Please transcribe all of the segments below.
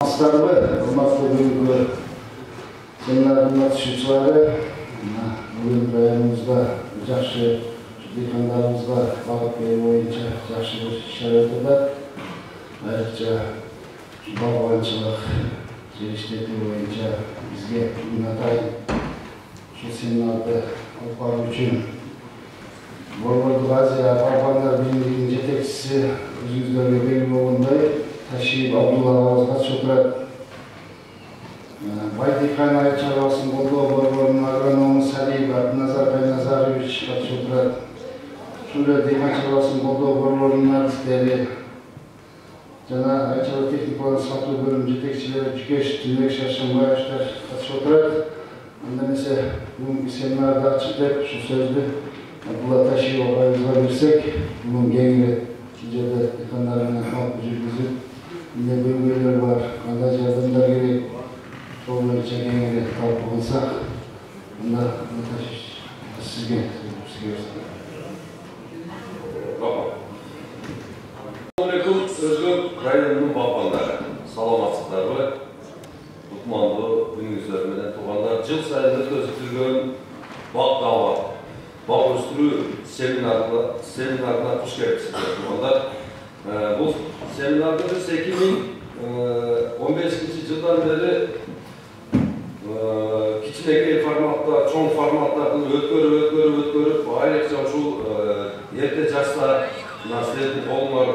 Aslarımı, hurmatlı бүгінгі семинардың қатысушылары, бүгін районымызда жақсы диқандарымызға бағыт беру бойынша жақсы бір шара өтті. Айрықша бағбаншылық желіштету бойынша бізге бүгін атайын şu семинарды алып бару үшін Борбордук Азия Балкандар Биримдигинин жетекчиси өзүңүздөргө белгилүү болгондой Ташиев Абдуллаевга катышып турат. Байтикан айыл чарбасын колдоо борборунун агроному Салиев Назарбай Назарович катышып турат. Ушул дыйкан чарбасын колдоо борборунун артисттери жана айыл чарба техникаларын сатуу бөлүмүнүн жетекчилери Жүкеш Түнбек Шаршымбаевичтер катышып турат. Анда эмесе бүгүнкү семинарды ачып деп ушул сөздү Абдулла Ташиев агайыбызга берсек, бүгүн кеңири жерде дыйкандар менен калп жүргүзүп, эмне бөлгөлөр бар, кандай жардамдар керек, ошол боюнча кеңири талкуу кылсак, анда сизге Özgür rayonunun balkondары. Саламатсыздарбы? Кутмандуу күнүңүздөр менен туугандар. Жыл сайын өткөрүлгөн бак өстүрүү семинарына куш келипсиздер туугандар. Бул семинарды биз 2015 жылдан бери кичинекей форматта, чоң форматтарды өткөрүп, айрыкча ушул эрте жашта силердин колуңар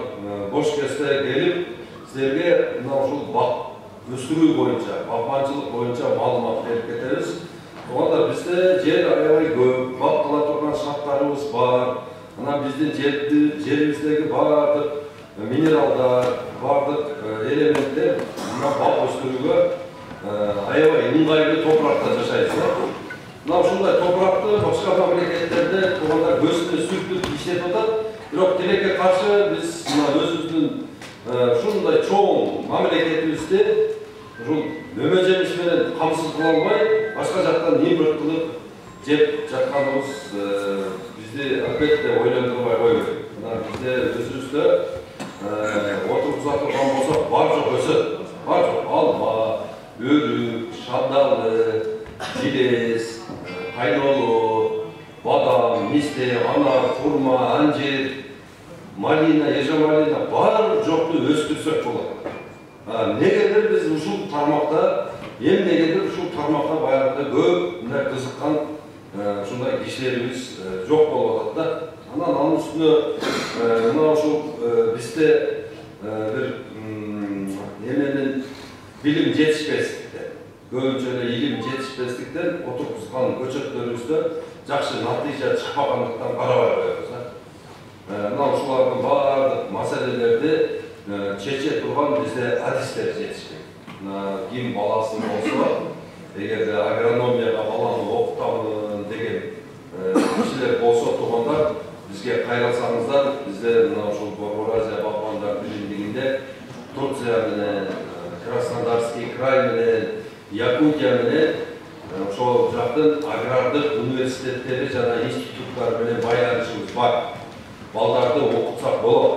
бош кезде келип, силерге ушул бак өстүрүү боюнча, бакманчылык боюнча маалымат берип кетебиз. Туугандар, бизде жер аябай көп, бак кыла турган шарттарыбыз бар. Анан биздин жерибиздеги баардык минералдар, баардык элементтер бак өстүрүүгө аябай ыңгайлуу топуракта жашайбыз. Мына ушундай топуракты башка мамлекеттерде туугандар көзүнө сүртүп иштетип атат. Бирок тилекке каршы биз өзүбүздүн ушундай чоң мамлекетибизде ушул нөмө жемиш менен камсыз кыла албай, башка жактан импорт кылып жеп жатканыбыз бизди албетте ойлондурбай койбойт. Бизде өзүбүздө отургуза турган болсок, бар жок өсөт. Бар жок алма, өрүк, шабдалы, жилес, кайнолу, бадам, мисте, анар, хурма, анжир, малина, ежа малина, бар жокту өстүрсөк болот. Негедир биз ушул тармакта, эмнегедир ушул тармакта баягыда көп кызыккан ушундай кишилерибиз жок болуп атат да. Анан анын үстүнө мына ушул бизде бир эменин билим жетишпестиктен, көбүнчө эле илим жетишпестиктен отургузган көчөттөрүбүздө жакшы натыйжа чыкпагандыктан карабай коебуз. Мына ушулардын баардык маселелерди чече турган бизде адистер жетишпейт. Ким баласын болсо, эгерде агрономияга баланы окутамын деген кишилер болсо туугандар, бизге кайрылсаңыздар, бизде мына ушул Борбор Азия Балкандар Биримдигинде Турция менен, Краснодарский край менен, Якутия менен ошол жактын агрардык университеттери жана институттар менен байланышыбыз бар. Балдарды окутсак болот.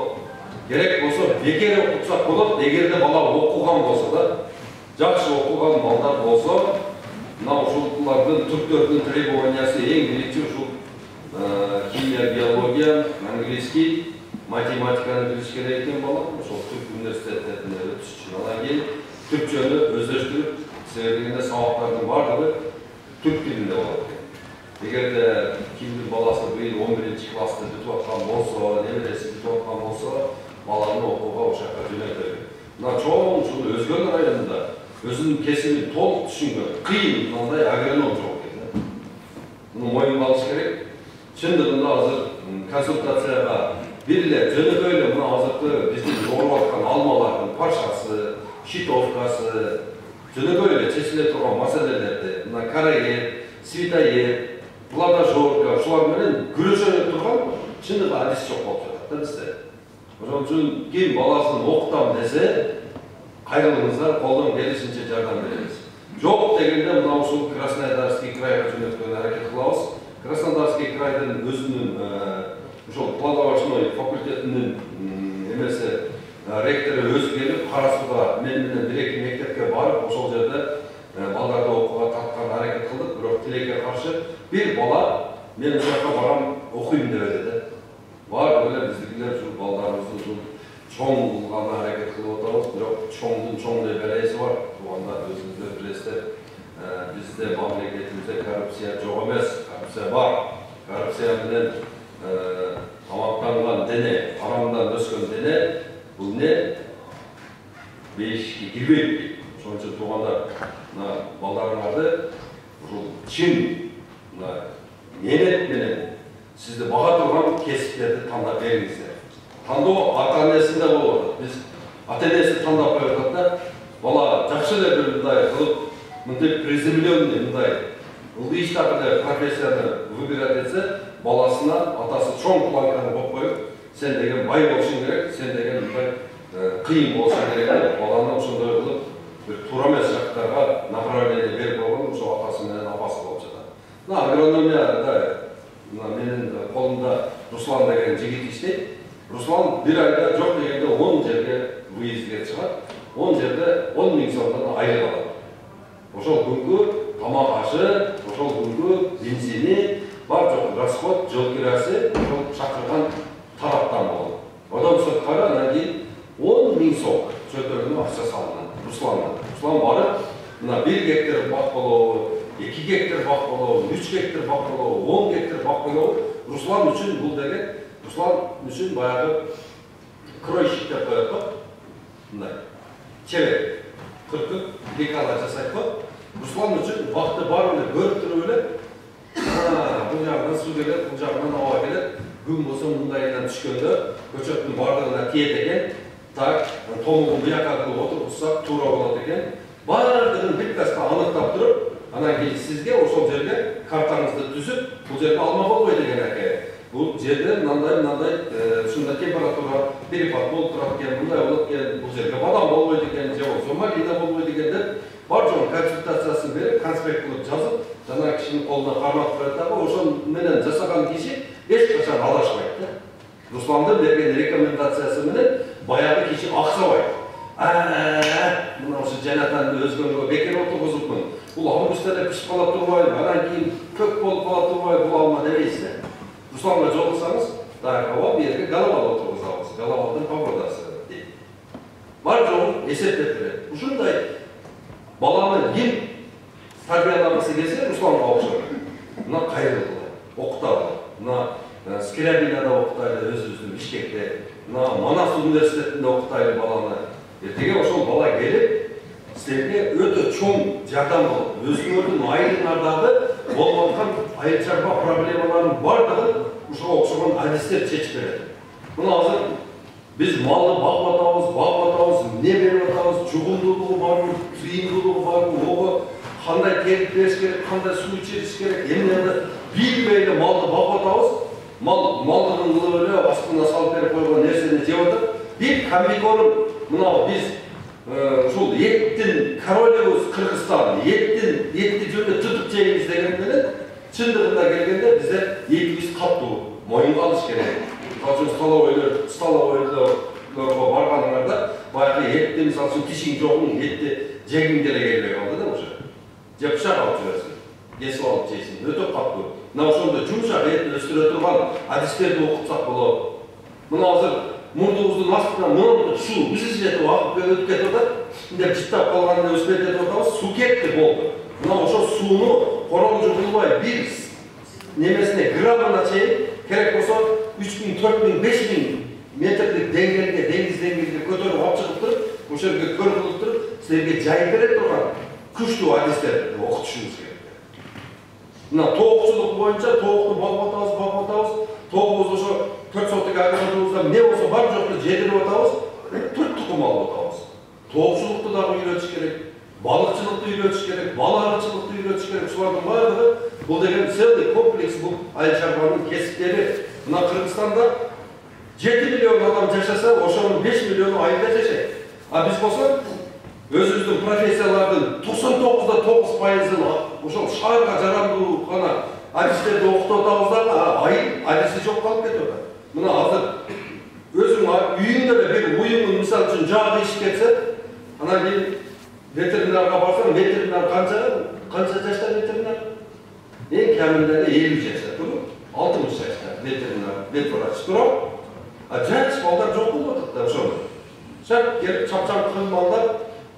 Керек болсо бекер окутсак болот, эгерде бала окуган болсо да, жакшы окуган балдар болсо, мына ушулардын түрктөрдүн требованиясы эң биринчи ушул химия, биология, английский, математиканы билиш керек экен бала. Ошол түрк университеттерине өтүш үчүн анан кийин түркчөнү өздөштүрүп, себебинде сабактардын баардыгы түрк тилинде болот экен. Эгерде кимдин баласы быйыл 11-классты бүтүп аткан болсо, небереси бүтүп аткан болсо, баланы окууга ошакка жөнөтөлү. Мына чоң ушул Өзгөн районунда өзүнүн кесибин толук түшүнгөн кыйын мындай агроном жок экен. Муну моюнга алыш керек. Чындыгында азыр консультацияга бир эле жөнөкөй эле мына азыркы биздин жогоруп аткан алмалардын пашасы, щитовкасы, жөнөкөй эле чечиле турган маселелерди, мына караед, свитоед, плодожорка, ушулар менен күрөшө турган чындыгы адис жок болуп жатат да бизде. Ошон үчүн ким баласын окутам десе, кайрылыңыздар, колдон келишинче жардам беребиз. Жок дегенде мына ушул Краснодарский крайга жөнөткөн аракет кылабыз. Краснодарский крайдын өзүнүн ушул плодовочной факультетинин эмеси ректору өзү келип Карасуда мен менен бир-эки мектепке барып, ошол жерде балдарды окууга тарткан аракет кылдык, бирок тилекке каршы бир бала мен ушакка барам, окуйм деп эле. Бар эле биздикилер ушу балдарыбызды чоң кылган аракет кылып атабыз, бирок чоңдун чоң деп береси бар. Туугандар өзүңүздөр билесиздер. Bizde memleketimizde korrupsiya çok emez, korrupsiya var. Korrupsiya bilen tamamlanan dene, haramdan ösken dene, bu ne? Beşikki girmeyip, şunun için tuğanlar balların vardı, çim, nimet bilen, sizde bağa durgan kesiplerdi tanda verinizler. Tanda o ata-annesinde olur. Biz ata-annesi tanda koyardık da, bala жақсы da bir kılıp, мындай приземленный, мындай ылдый штабында профессияны выбирать етсе, баласына атасы чоң планканы қойып қойып, сен деген бай болушуң керек, сен деген мындай кыйын болушуң керек деп, баланы ошондой кылып, бир туура эмес жактарга направление берип койгон, ошо атасы менен апасы болуп жатат. Агрономияда менин колумда Руслан деген жигит иштейт. Руслан бир айда жок дегенде 10 жерге выездге чыгат, 10 жерде 10 000 сомдон айлык алат. Ошол күнгү тамак ашы, ошол күнгү бензини, бар жок расход, жол кирасы, ошол чакырган тараптан болот. Одан сырткары анан кийин 10 000 сом чөтөрүнүн акча салынат. Руслан барып, мына 1 гектар бак болобу, 2 гектар бак болобу, 3 гектар бак болобу, 10 гектар бак болобу, Руслан үчүн бул деген, Руслан үчүн баягы кройщик деп коет го. Мындай чебер кыркып, декала жасайт го. Руслан үчүн бакты бар эле көрүп туруп эле, бул жагынан суу келет, бул жагынан аба келет. Күн болсо мындайынан түшкөндө көчөттүн бардыгына тиет экен. Так, томугун буяка кылып отурсак туура болот экен. Бардыгын биттаста аныктап туруп, анан кийин сизге ошол жерге картаңызды түзүп, бул жерге алма болбойт экен аке. Бул жерде мындай ушундай температура перепад болуп турат экен, мындай болот экен, бул жерге бадам болбойт экен, же болбосо малина болбойт экен деп бар жоң консультациясын берип, конспект кылып жазып, жана кишинин колуна кармап берет дагы, ошол менен жасаган киши эч качан адашпайт да. Русландын берген рекомендациясы менен баягы киши аксабайт. Мына ошо жанатанды өзгөнгө бекер отургузупмун. Бул августта эле пишип кала турбайбы, анан кийин көк болуп кала турбайбы, бул алма демейсиздер. Русланга жолуксаңыз, дагы бу жерге головал отургузабыз, головалдын погодасы дейт. Бар жоғын эсептеп берет. Ушундай баланы ким тарбиялагысы келсе, Русланга окшойт. Мына кайрылгыла, окуталы. Мына Скрябинада окутайлы өзүбүздүн Бишкекте, мына Манас университетинде окутайлы баланы. Эртеге ошол бала келип, силерге өтө чоң жардам болот. Өзүңөрдүн айылыңардагы болуп аткан айыл чарба проблемаларын бардыгын ушуга окшогон адистер чечип берет. Мына азыр биз малды багып атабыз, эмне берип атабыз, чугундуулугу барбы, сыйымдуулугу барбы, ого кандай терип бериш керек, кандай суу ичириш керек, эмне билбей эле малды багып атабыз. Малдыгын кылып эле астына салып берип койгон нерсени жеп атат. Бир комбикорун мына биз ушул еттин королевибиз Кыргызстан, етти жөнүндө тутуп жейбиз деген менен чындыгында келгенде бизде этибиз катуу моюнга алыш керек. Мисалы үчүн столовойлорго барганыңарда баягы этти мисалы үчүн тишиң жокуң, этти жегиң деле келбей калды да уже. Же бышак алып жиберсиң, кесип алып жейсиң, өтө катуу. Мына ошондо жумшак эт өстүрө турган адистерди окутсак болот. Мына азыр мурдубуздун астынан мындай суу бизис жетип агып өтүп кетип атат. Мындай жыттап калганда өспөй кетип атабыз, суу кетти болду. Мына ошол сууну королжу кылбай бир немесине граммына чейин керек болсо 3000, 4000, 5000 метрлик деңгээлге, деңиз деңгээлге көтөрүп алып чыгып туруп, ошол жерге көр кылып туруп, силерге жай бере турган күчтүү адистерди окутушубуз керек. Мына тоокчулук боюнча тоокту багып атабыз, тоогубуз ошо 4 соток агрономибизда эмне болсо бар жокту жетирип атабыз, 4 тукум алып атабыз. Тоокчулукту дагы үйрөтүш керек, балыкчылыкты үйрөтүш керек, бал арычылыкты үйрөтүш керек. Ушулардын баардыгы бул деген целый комплекс, бул айыл чарбанын кесиптери. Мына Кыргызстанда 7 миллион адам жашаса, ошонун 5 миллиону айылда жашайт. А биз болсо өзүбүздүн профессиялардын 99,9%ын ошол шаарга жарандуу гана адистерди окутуп атабыз дагы, айыл адиси жок калып кетип атат. Мына азыр өзүң үйүңдө эле бир уюмун мисалы үчүн жагы ишип кетсе, Анан кейін ветеринарға барсам, ветеринар қанша жашта ветеринар? Ең кәмінде 50 жашта тұрып, 60 жашта ветеринар, ветврач тұрып, жас балдар жоқ болып отырды ошол. Чапчан малдар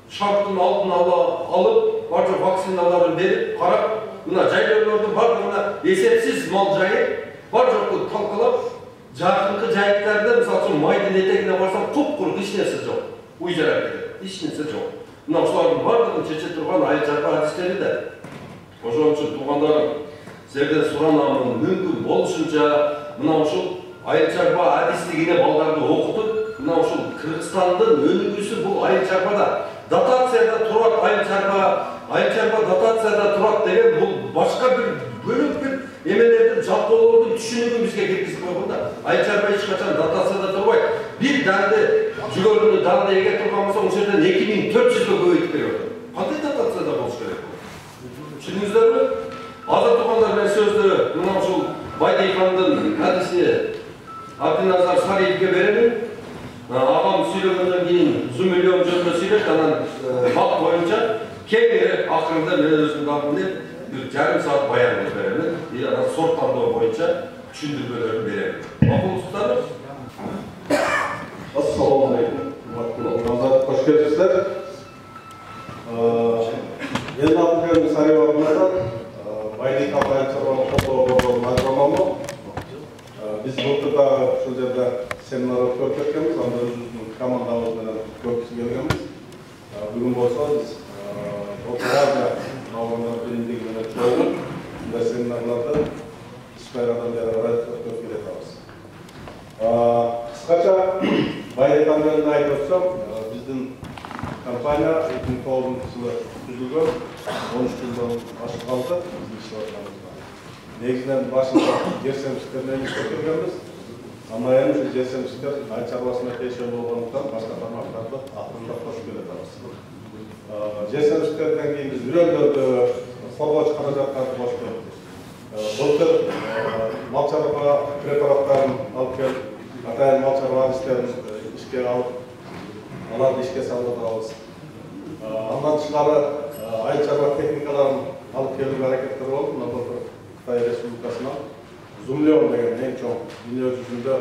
шарттың алдын алып, барлық вакциналарын беріп, қарап, мына жайлаулардың барлығына есепсіз мал жайы, бар жоқты талқылап, жақынғы жайықтарда, мысалы үшін майдың етегіне барсам, құп-құр ешнәрсе жоқ. Үй жарап кетеді, ешнәрсе жоқ. Мына осылардың барлығын шеше тұрған айыл-чарба әдістері де. Ошол үчүн туугандарым, сіздерден суранамын, мүмкүн болушунча мына ушул айыл-чарба әдістігіне балдарды окутуп, мына ушул Кыргызстандын өнүгүүсү бул айыл-чарбада дотацияда турат, айыл-чарба дотацияда турат деген бул башка бир бөлөк бир эмелердин жалпоолордун түшүнүгүн бизге киргизип койгон да. Айыл-чарба эч качан дотацияда турбайт. Бир данды жүгөрүнү данды эге турган болсо, ошол жерден 2400 көбөйтүп берет. Кандай дотацияда болуш керек? Түшүндүңүздөрбү? Азыр туугандар менен сөздү мына ушул Байдыйкандын адисине Абдиназар Сариевге беремин. Агам сүйлөгөндөн кийин 100 миллион жөнүндө сүйлөйт, анан бак боюнча кеңири акырында мен өзүмдүн алдымда бир жарым саат баян беремин. Анан сорт тандоо боюнча түшүндүрмөлөрүн беремин. Макулсуздарбы? Ассаламу алейкум. Кош келипсиздер. Менин атым Сариев Абдиназар. Байдыйкан айыл-чарба колдоо борборунун агроному. Biz burada ушул жерде семинар өткөрүп кеткенбиз, анда өзүбүздүн командабыз менен көп киши келгенбиз. Бүгүн болсо биз Окуяга ауылына биримдиги менен чогулуп, мындай семинарларды иш байрадан бери карай өткөрүп келатабыз. Кыскача Байдыйкан жөнүндө айтып өтсөм, биздин компания 2009-жылы түзүлгөн, 13 жылдан ашып калды биздин иш барышыбызда. Негизинен башында жер семчиктер менен иштеп келгенбиз. Андан кийин ушу жер семчиктер айыл чарбасына тиешелүү болгондуктан башка тармактарды акырындап кошуп келатабыз. Жер семчиктерден кийин биз үрөндөрдү коргоочу каражаттарды коштук. Былтыр мал чарба препараттарын алып келип, атайын мал чарба адистерин ишке алып, аларды ишке салып атабыз. Андан тышкары айыл чарба техникаларын алып келүүгө аракеттер болуп, мына былтыр Кытай Республикасына Зумлеон деген эң чоң дүйнө жүзүндө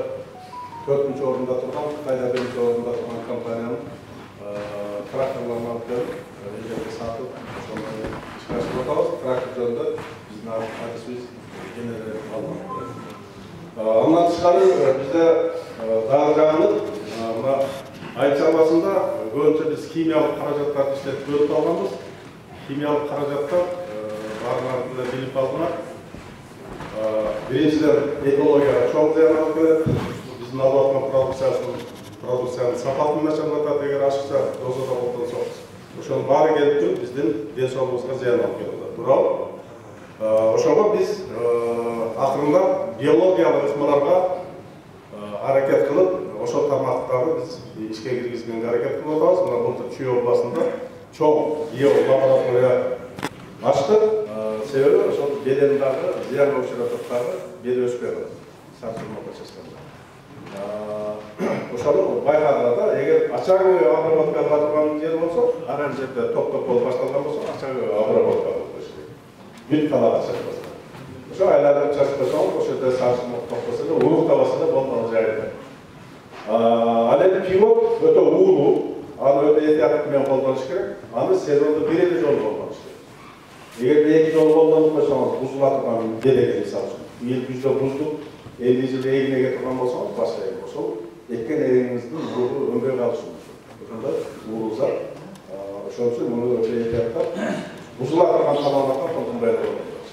4-нчү орунда турган, Кытайда 1-нчи орунда турган компаниянын тракторлорун алып келип, эжеге сатып, ошону ишке ашырып атабыз. Трактор жөнүндө биздин адисибиз кененирээк алган. Андан тышкары бизде дагы жагынып, мына айыл чарбасында көбүнчө биз химиялык каражаттарды иштетип бөлүп алганбыз. Химиялык каражаттар баарыңарды билип алдыңар. Биринчиден экологияга чоң зыян алып келет. Биздин алып аткан продукциянын сапатын начарлатат, эгер ашыкча дозада колдонсок. Ошонун баары келип туруп биздин ден соолугубузга зыян алып келет. Туурабы? Ошого биз акырындап биологиялык ыкмаларга аракет кылып, ошол тармактарды биз ишке киргизгенге аракет кылып атабыз. Мына былтыр Чүй областында чоң биолаборатория аштык. Себеби ошол бедендагы зыянга учураттардагы беди өспөй калат. Сарчылуу процестерде. Ошону байкадылар да, эгер ачагы обработка кыла турган жер болсо, ар жерде топ-топ болуп башталган болсо, ачагы обработка кылып коюш керек. Бүт талап чачпаса. Ошо айланып чачпаса, ошол жерде сарчылуу токпосо да, уруктабаса да болмол жайы. Ал эми пилот өтө уулуу, аны өтө этияттык менен колдонуш керек. Аны сезондо бир-эки жолу колдонуш керек. Эгер 2 жолу колдонуп койсоңуз, бузула турган белеге мисалы үчүн, бийил күздө буздук, 50 жыл эгинеге турган болсоңуз, башка эги ошол эккен эгиңиздин руху өнбөй калышы мүмкүн. Ошондо уулуу зат, ошон үчүн муну өтө этияттап, бузула турган талаапка колдонбой коюш.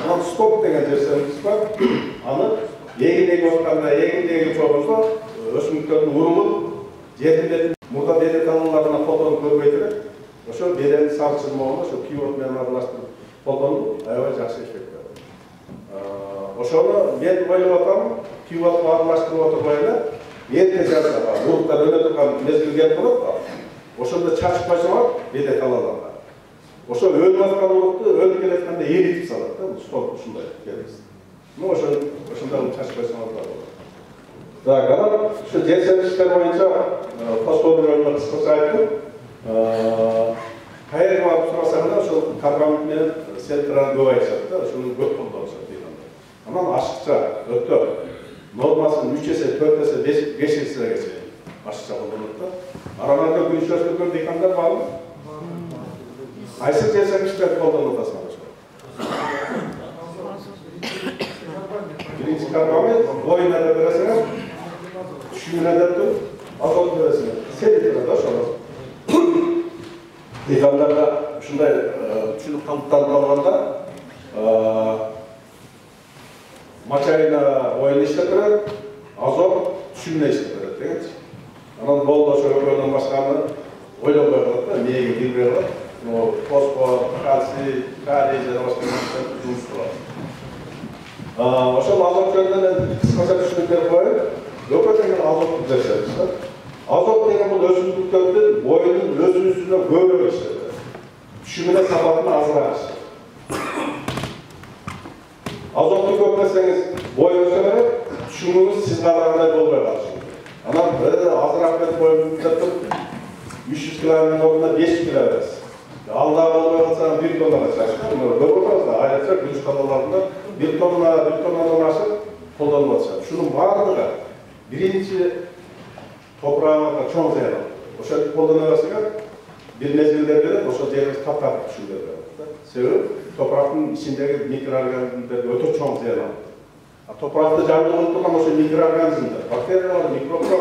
Анан стоп деген нерсебиз бар. Аны эгинеге отканда, эгиндеги чогундо өсүмдүктөрдүн урулуп, жетилет мурда беде талааларына фотону көбөйтүрөт. Ошо беден сарчылмоону ошо пивот менен аралаштырып колдонуп, аябай жакшы эффект берет. Ошону мен ойлоп атам, пивотко аралаштырып отурбай эле, эрте жазда уруктар өнө турган мезгил келип калат. Ошондо чачып койсоңор беде талааларга. Ошо өнүп аткан урукту өнүп келатканда эритип салат да, стоп ушундай келиз. Ошондо чачып койсоңор да болот. Так, анан ушу жер семчиктер боюнча фосфор жөнүндө кыскача айттым. Hayır var sırasında şu karbamiklerin seltran göğe çıktı, şunu gök kullanışır deyildi. Ama aşıkça, öttü. Normasının 3 есе, 4 есе, 5 esine geçiyor. Aşıkça kullanıldı. Aralarda gülüşlerle dekanlar var mı? Aysız yaşamışlar kullanıldı sanırım. Birinci karbamik, boyuna da veresine, düşününe de tut, azot veresine. Selitine de şunu. Dekanlarda şunday düşünüp kalıplandırılganda maçayla oyun işletleri, azot düşününe işletleri deyiz. Anam bolda şöyle oyundan başkanı oyun koyuyorlar, neye gidiyorlar? O fosfor, kalsiy, kaliy және başka жұмыс var. Oşo azot yönünden kısaca düşünükler koyup, öpötegen azot düzleştirmişler. Azot degen bu ösümlüklerden boyunun özü üstüne böyle işledi. Düşümüne sabatını azırak işledi. Azotlu köpmeseniz boy ösümerek, düşümünüz siz kadarında olmaya başlıyor. Anam böyle azırak ben boyunu düzeltip 300 kilogramın olduğunda 5 kilo veririz. Allah'a olmaya kalsana 1 tonla çalışıyor. Böyle olmaz da ayrıca gülüş kanallarında 1 tonla aşıp kullanılması. Şunun varlığı birinci toprağına çok zeyre. O şekilde kullanılmasına bir mezgilde bile o şekilde tap düşünüyor. Sebebi toprağın içindeki mikroorganizmler öte çok zeyre. Toprakta canlı olduğunda ama şu mikroorganizmler, bakteriyalar, mikroplar,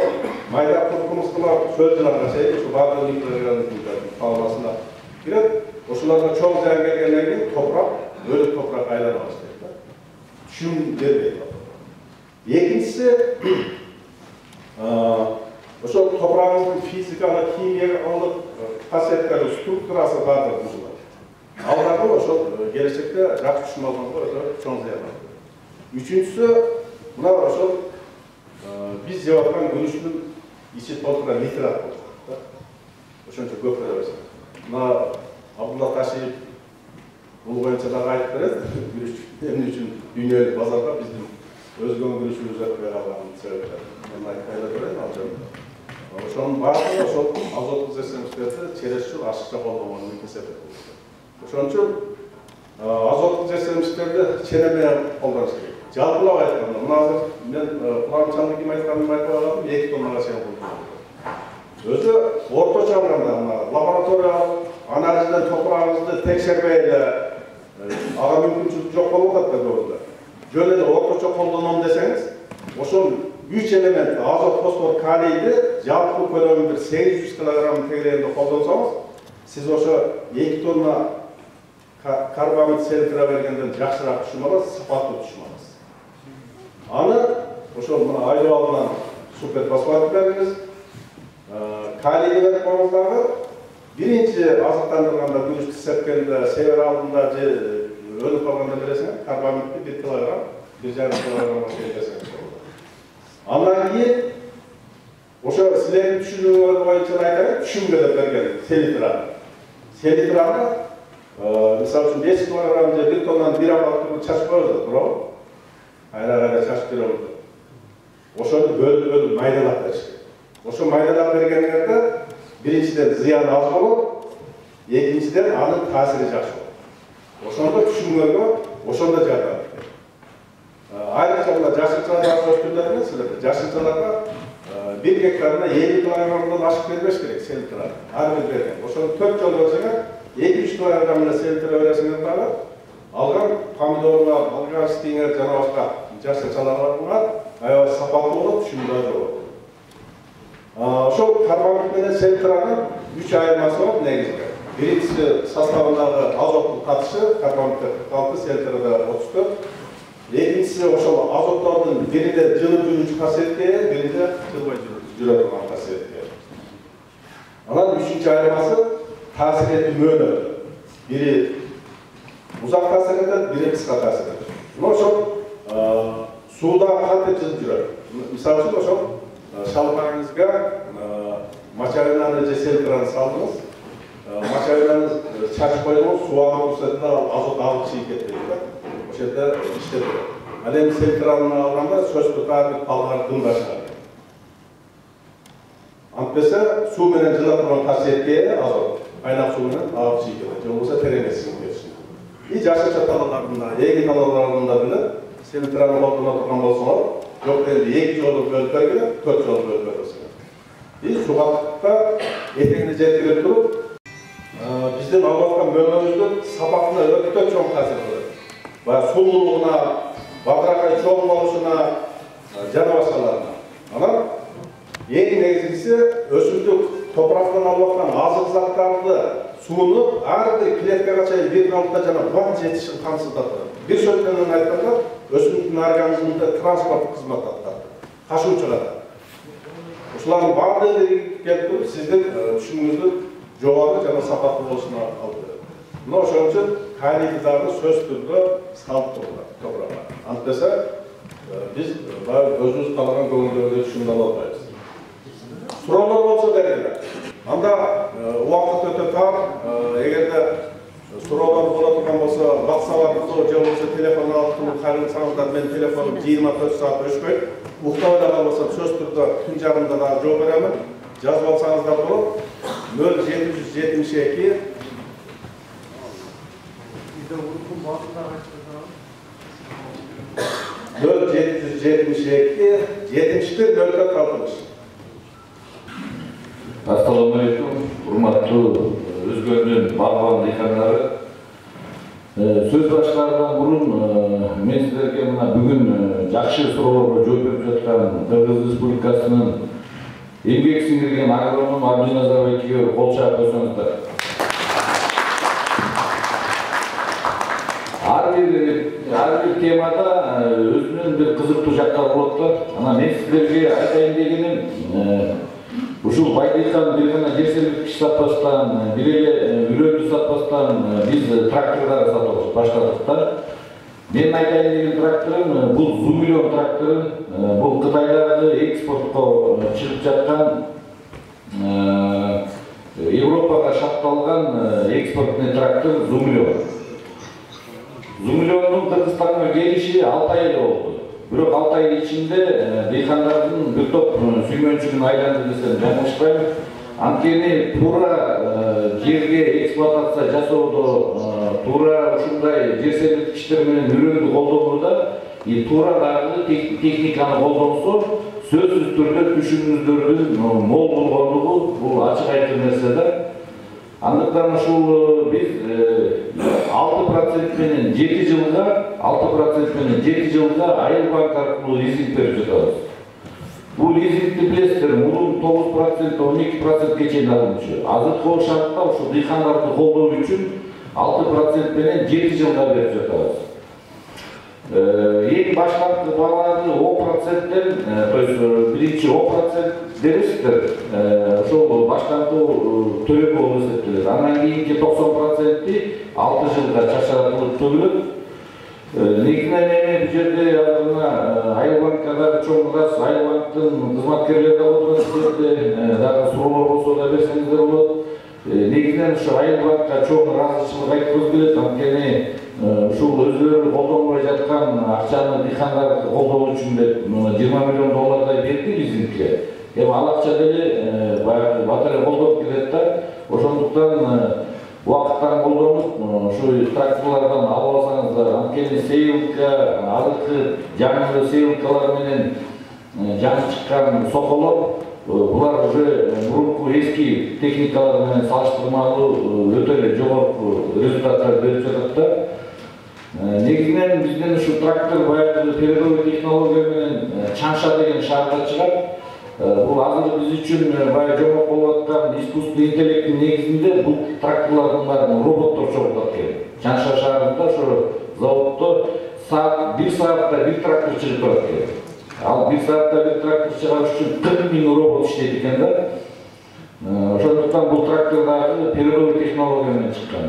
mayda kurkumuzlar, sözcülerden şu bazı mikroorganizmler kalmasına girer. O şunlardan çok zeyre gelgenlerden toprak, böyle toprak aylanı başlayacak. Şun vermeyin. İkincisi, o toprağımızın fizikal, kimyasal hassiyetleri, strukturası vardır bunlar. Avradı o gelecekte rak düşünmeden çok zeyre. Üçüncüsü, buna o biz cevaptan gülüşünün içi toltuğuna nitrat olacak. O şunca köprüde olacak. Buna Abdullah Taşıyip bunu boyunca da gayet veririz. Gülüş emin için dünyayı pazarda bizim özgün gülüşümüz yapmaya Allah'ın sebepleri. Bunlar hikayeler görelim alacağım. Şunun bazıları azot düzleştirmişlerde çereşçil aşıkça olmamanın mümkün sebep olacak. Şunun için azot düzleştirmişlerde çenemeye olması gerek. Жалпылап айтканда, мына азыр мен кулагычандык ким айтканын айтып аламын, 2 тоннага чейин болду. Өзү орточо алганда мына лабораториялык анализден топурагыңызды текшербей эле ага мүмкүнчүлүк жок болуп атат да көбүндө. Жөн эле орточо колдоном десеңиз, ошол 3 элемент азот, фосфор, калийди жалпы көлөмү бир 800 кг тегерегинде колдонсоңуз, сиз ошо 2 тонна карбамид селтире бергенден жакшыраак түшүм аласыз, сапаттуу түшүм аласыз. Аны ошол мына айлап алган суперфосфат бериңиз, калийди берип коюңуздагы биринчи азыктандырганда күнүштү сепкенде, север алдында же өлүп калганда бересиңер, карбамидди 1 килограмм, 1,5 килограммга чейин берсеңиз болот. Андан кийин ошо силердин түшүнүүңөр боюнча айтайын, түшүмгө деп берген селитраны. Селитраны мисалы үчүн 5 килограмм же 1 тоннан 1 абак чачып коебуз, туурабы? Айра чачып беребиз. Ошону бөлүп майдалап бериш керек. Ошо майдалап бергендерде биринчиден зыян аз болот, экинчиден анын таасири жакшы болот. Ошондо түшүнгөнгө ошондо жардам берет. Айрыкча мына жашылчаларга өстүрлөр эмес, жашылчаларга 1 гектарына 50 килограммдан ашык бербеш керек селтираны. Ар бир берген. Ошону 4 жол берсеңер, 2-3 килограмм менен селтире бересиңер дагы. Алган помидорлар, алган стиңер жана башка жашылчаларга аябай сапаттуу болот, түшүмдүү да болот. Ошол карбамид менен селтиранын 3 айырмасы бар негизги. Биринчиси составындагы азоттун катышы, карбамидде 46, селтирада 34. Экинчиси ошол азоттордун биринде жылып жүрүүчү касиетке, биринде жылбай жүрө турган касиетке. Анан үчүнчү айырмасы таасир этүү мөөнөтү. Бири узак таасир этет, бири кыска таасир этет. Ошол сууда кантип жылып жүрөт. Мисалы үчүн ошол шалпаңызга мочалинаны же селтираны салдыңыз, мочалинаны чачып коюңуз, суу агып турса азот алып чыгып кетпейт да. Ошол жерде иштеп турат. Ал эми селтираны алганда сөзсүз баардык балдар дымда чыгат. Antpese su menен жыла турган касиетке азот. Айнак су менен агып чийгиле, же болбосо теремесин беришин. И жашынча талааларында, эги талааларында деле сен тираны колдоно турган болсоңор, жок энди 2 жолу бөлүп бергиле, 4 жолу бөлүп бересиңер. И сугатта этегине жеткирип туруп, биздин алып аткан мөңгөбүздүн сапатына өтө чоң таасир кылат. Баягы сулуулугуна, бадыракай чоң болушуна жана башкаларына. Анан эң негизгиси өсүмдүк топурактан алып аткан азык заттарды, сууну ар бир клеткага чейин виртуалдыкта жана бак жетишин камсыздап турат. Бир сөз менен айтканда, өсүмдүктүн организминде транспорттук кызмат атат, ташуучулар. Ушулардын баардыгы келип туруп сиздин түшүнүгүңүздүн жогору жана сапаттуу болушуна алып келет. Мына ошон үчүн кайнидагы сөз түрдө салып турат топуракка. Антпесе биз өзүбүз каалаган көңүлдөрдү түшүнө албайбыз. Суроолор болсо бергиле. Анда убакыт өтө тар, эгерде суроолор боло турган болсо, WhatsApp аркылуу же болбосо телефон аркылуу кайрылсаңыздар, мен телефонум 24 саат өчпөйт. Уктап эле болсо сөз түрдө күн жарымда да жооп беремин. Жазып алсаңыздар болот. 0772 Assalamu alaikum, урматтуу Өзгөндүн багбан дыйкандары. Сөз баштаардан мурун мен силерге мына бүгүн жакшы суроолорго жооп берип жаткан Кыргыз Республикасынын эмгек сиңирген агроном Абдиназар Байкеге кол чаап койсоңуздар. Ар бир темада өзүнүн бир кызыктуу жактары болот да. Анан мен силерге айтайын дегеним, ушул Байдыйкан бир гана жер серпкич сатпастан, бир эле үрөндү сатпастан биз трактордор сатып баштадык да. Мен айтайын деген тракторум бул Зумилион трактору, бул Кытайдагы экспортко чыгып жаткан Европага шартталган экспортный трактор Зумилион. Зумилиондун Кыргызстанга келиши 6 ай болду. Бирок 6 ай ичинде дыйкандардын бир топ сүймөнчүгүн айланды десем жаңылышпайм. Анткени туура жерге эксплуатация жасоодо, туура ушундай жер серпкичтер менен үрөндү колдонууда, туура дагы техниканы колдонсо, сөзсүз түрдө түшүмүңүздөрдүн мол болгондугу бул ачык айткан нерсе да. Андыктан ушул биз 6% менен 7 жылга Айыл банк аркылуу лизинг берип жатабыз. Бул лизингди билесиздер, мурун 9%, 12%ге чейин алынчу. Азыркы шартта ушу дыйкандарды колдоо үчүн 6% менен 7 жылга берип жатабыз. Эң баштапкы бааларды 10%ден, то есть биринчи 10% бересиздер, ошол баштапкы төлөп болуп эсептелет. Андан кийинки 90%-ти 6 жылга чачыратылып төлөнөт. Негизинен эми бул жерде азырына Айыл банкка дагы чоң ырас, Айыл банктын кызматкерлери да отурат, дагы суроолор болсо да берсеңиздер болот. Негизинен ушу Айыл банкка чоң ыраазычылык айткыбыз келет, анткени ушул өзүлөрү колдонбой жаткан акчаны дыйкандарды колдоо үчүн деп $20 миллион берди лизингке. Эми ал акча деле баягы батыры колдоп келет да. Ошондуктан убакыттан колдонуп, ушу тракторлордон алып алсаңыздар, анткени сейилка, азыркы жаңы сейилкалар менен жаңы чыккан соколор, булар уже мурунку эски техникалар менен салыштырмалуу өтө эле жогорку результаттар берип жатат да. Негизинен биздин ушу трактор баягы передовой технология менен Чаңша деген шаарга чыгат. Бул азыр биз үчүн баягы жомок болуп аткан искусственный интеллекттин негизинде бул тракторлордун баарын роботтор чогултат экен. Чаңша шаарында ошо заводдо 1 саатта 1 трактор чыгып турат экен. Ал 1 саатта 1 трактор чыгарыш үчүн 40 000 робот иштейт экен да. Ошондуктан бул трактор дагы передовой технология менен чыккан.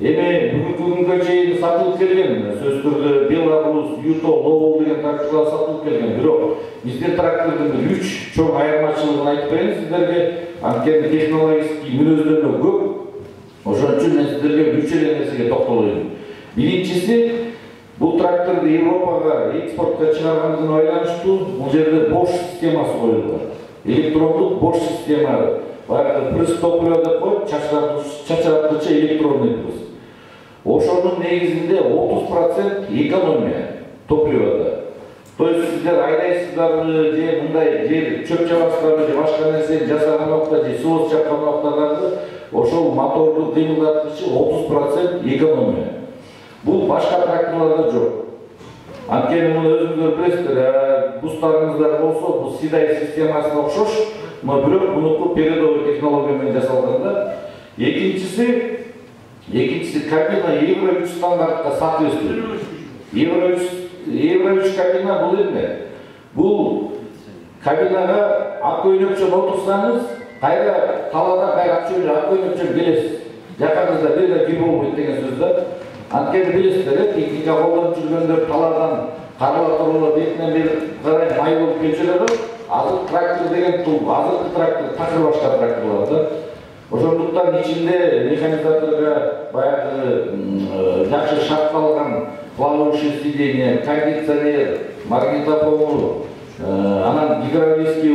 Эми бүгүнкү күнгө чейин сатылып келген, сөз түрдө Беларус, Юто, Ловол деген тракторлар сатылып келген. Бирок биздин трактордун 3 чоң айырмачылыгын айтып берейин сиздерге. Анткени технологический мүнөздөмө көп. Ошон үчүн мен сиздерге 3 эле нерсеге токтолоюм. Биринчиси, бул тракторду Европага экспортко чыгаргандын байланыштуу, бул жерде бош системасы коюлган. электрондук бош система, баягы пресс топливо деп коюп, чачыраткычы электронный пресс. Ошонун негизинде 30% экономия топливода. То есть сиздер айдайсыздарбы же мындай же чөп чабасыздарбы же башка нерсени жасаган убакта же сууз чапкан убактарда ошол моторду кыймылдаткычы 30% экономия. Бул башка тракторларда жок. Анткени муну өзүңүздөр билесиздер, бустарыңыздар болсо бул сидай системасына окшош, бирок мунуку передовой технология менен жасалган да. Экинчиси кабина Евро 3 стандартка соответствует. Евро 3 кабина бул эмне? Бул кабинага ак көйнөкчөн отурсаңыз, кайра талаада кайра ак көйнөкчөн келесиз. Жакаңызда бир да кир болбойт деген сөз да. Анткени билесиздер, техника колдонуп жүргөндөр талаадан карылатырылып бетинен бери карай май болуп келчүлөр. Азыр трактор деген тул, азыркы трактор такыр башка тракторлор да. Ошондуктан ичинде механизаторго баягы жакшы шартталган плавающее сиденье, кондиционер, магнитофон, анан гидравлический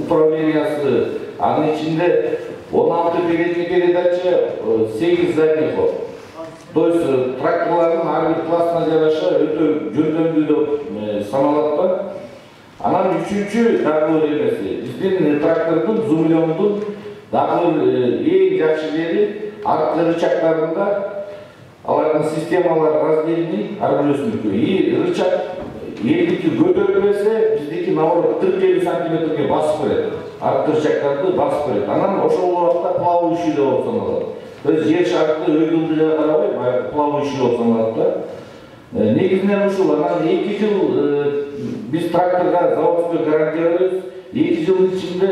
управлениясы, анын ичинде 16 передний передача, 8 задний ход. То есть тракторлардын ар бир классына жараша өтө жөндөмдүү деп саналат да. Анан үчүнчү дагы бир эмеси, биздин трактордун зумлёндун дагы эң жакшы жери арткы рычагдарында алардын системалары раздельный, ар бирөөсүнүкү. И рычаг элдики көтөрүп берсе, биздики наоборот 40-50 сантиметрге басып берет. Арткы рычагдарды басып берет. Анан ошол убакта плавающий деп саналат. То есть жер шарты өйдүлдүгө карабай, баягы плавающий деп саналат да. Негизинен ушул, анан 2 жыл биз тракторго заводской гарантия беребиз. 2 жылдын ичинде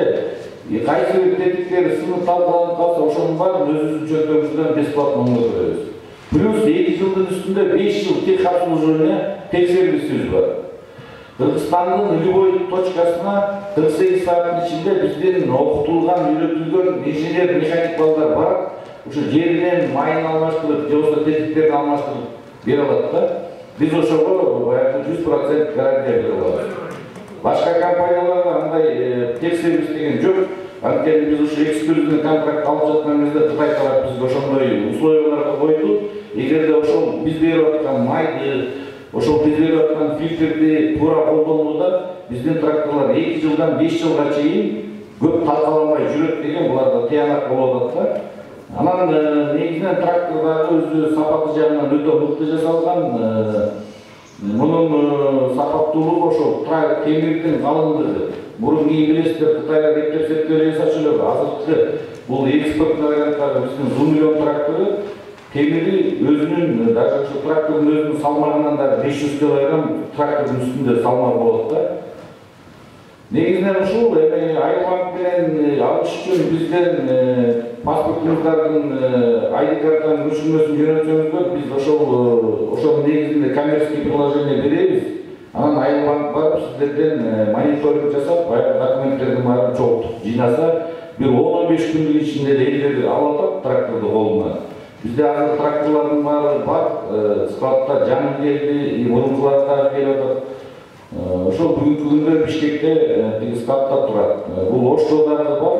кайсы бир тетиктери сынып талкаланып калса, ошонун баарын өзүбүздүн чөнтөгүбүздөн бесплатно өткөрөбүз. Плюс 2 жылдын үстүндө 5 жыл техобслуживание текшерүүсүбүз бар. Кыргызстандын любой точкасына 48 сааттын ичинде биздин окутулган, үйрөтүлгөн инженер механик балдар барат. Ушу жеринен майын алмаштырып, же болбосо тетиктерин алмаштырып бере алат да. Биз ошого баягы 100% гарантия бере алабыз. Башка компанияларда андай текшерүүс деген жок. Анткени биз ушу эксклюзивный контракт алып жаткан кезде Кытай тарап бизге ошондой условияларды койду. Эгерде ошол биз берип аткан майды, ошол биз берип аткан фильтрди туура колдонууда биздин тракторлор 2 жылдан 5 жылга чейин көп талкаланбай жүрөт деген буларда тыянак болуп атат да. Анан негизинен трактордагы өзү сапаты жагынан өтө мыкты жасалган. Мунун сапаттуулугу ошол темирдин калыңдыгы. Мурун кийин билесиздер, Кытайга рептеп-септер жасачылар. Азыркы бул экспорт варианттагы биздин зумлён трактору темири өзүнүн, даже ушу трактордун өзүнүн салмагынан да 500 кг трактордун үстүндө салмак болот да. Негизинен ушул Айлбанк менен алыш үчүн бизден паспортуңуздардын ID картанын көчүрмөсүн жөнөтсөңүздөр, биз ошол негизинде коммерческий приложение беребиз. Анан Айлбанк барып сиздерден мониторинг жасап, баягы документтердин баарын чогултуп жыйнаса, бир 10-15 күндүн ичинде элдер алып атат тракторду колуна. Бізде азыр тракторлардың бары бар, складта жаңы келді, мұрынғыларда келіп отыр. Ошол бүгүнкү күндө Бишкекте складта турат. Бул Оштодағы бар,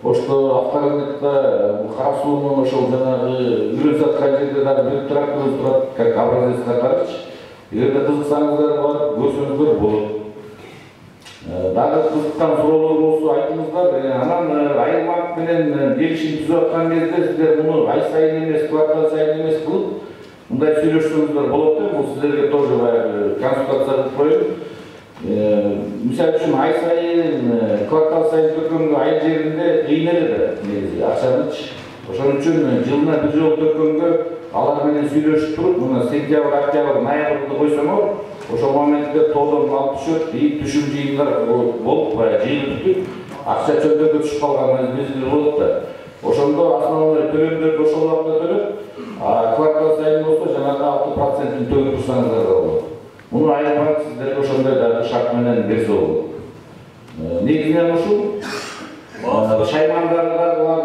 Ошто авторыныкта Карасуунун ошол жанагы үрө саткан жерде дагы бир тракторубуз турат, как образец катарыч. Эгерде кызыксаңыздар бар, көрсөңүздөр болот. Дагы кызыккан суроолор болсо айтыңыздар. Анан Айлбанк менен келишим түзүп аткан кезде сиздер муну ай сайын эмес, квартал сайын эмес кылып, мындай сүйлөшсөңүздөр болот да. Бул сиздерге тоже консультация кылып коеюн. Мисалы үчүн ай сайын, квартал сайын төркөнгө ай жеринде кыйын эле да негизи акчанычы. Ошон үчүн жылына бир жолу төркөнгө алар менен сүйлөшүп туруп, мына сентябрь, октябрь, ноябрьды койсоңор, ошол моментте тоодон алып түшөт, түшүм жыйындар болуп, жыйылып бүтүп, акча чөнтөккө түшүп калган мезгил болот да. Ошондо основной төлөмдөрдү ошол убакта төлөп, квартал сайын болсо жанагы 6%-ин төгүп турсаңыздар да болот. Муну Айлбанк сиздерге ошондой дагы шарт менен берсе болот. Негизинен ушул шаймандары бар.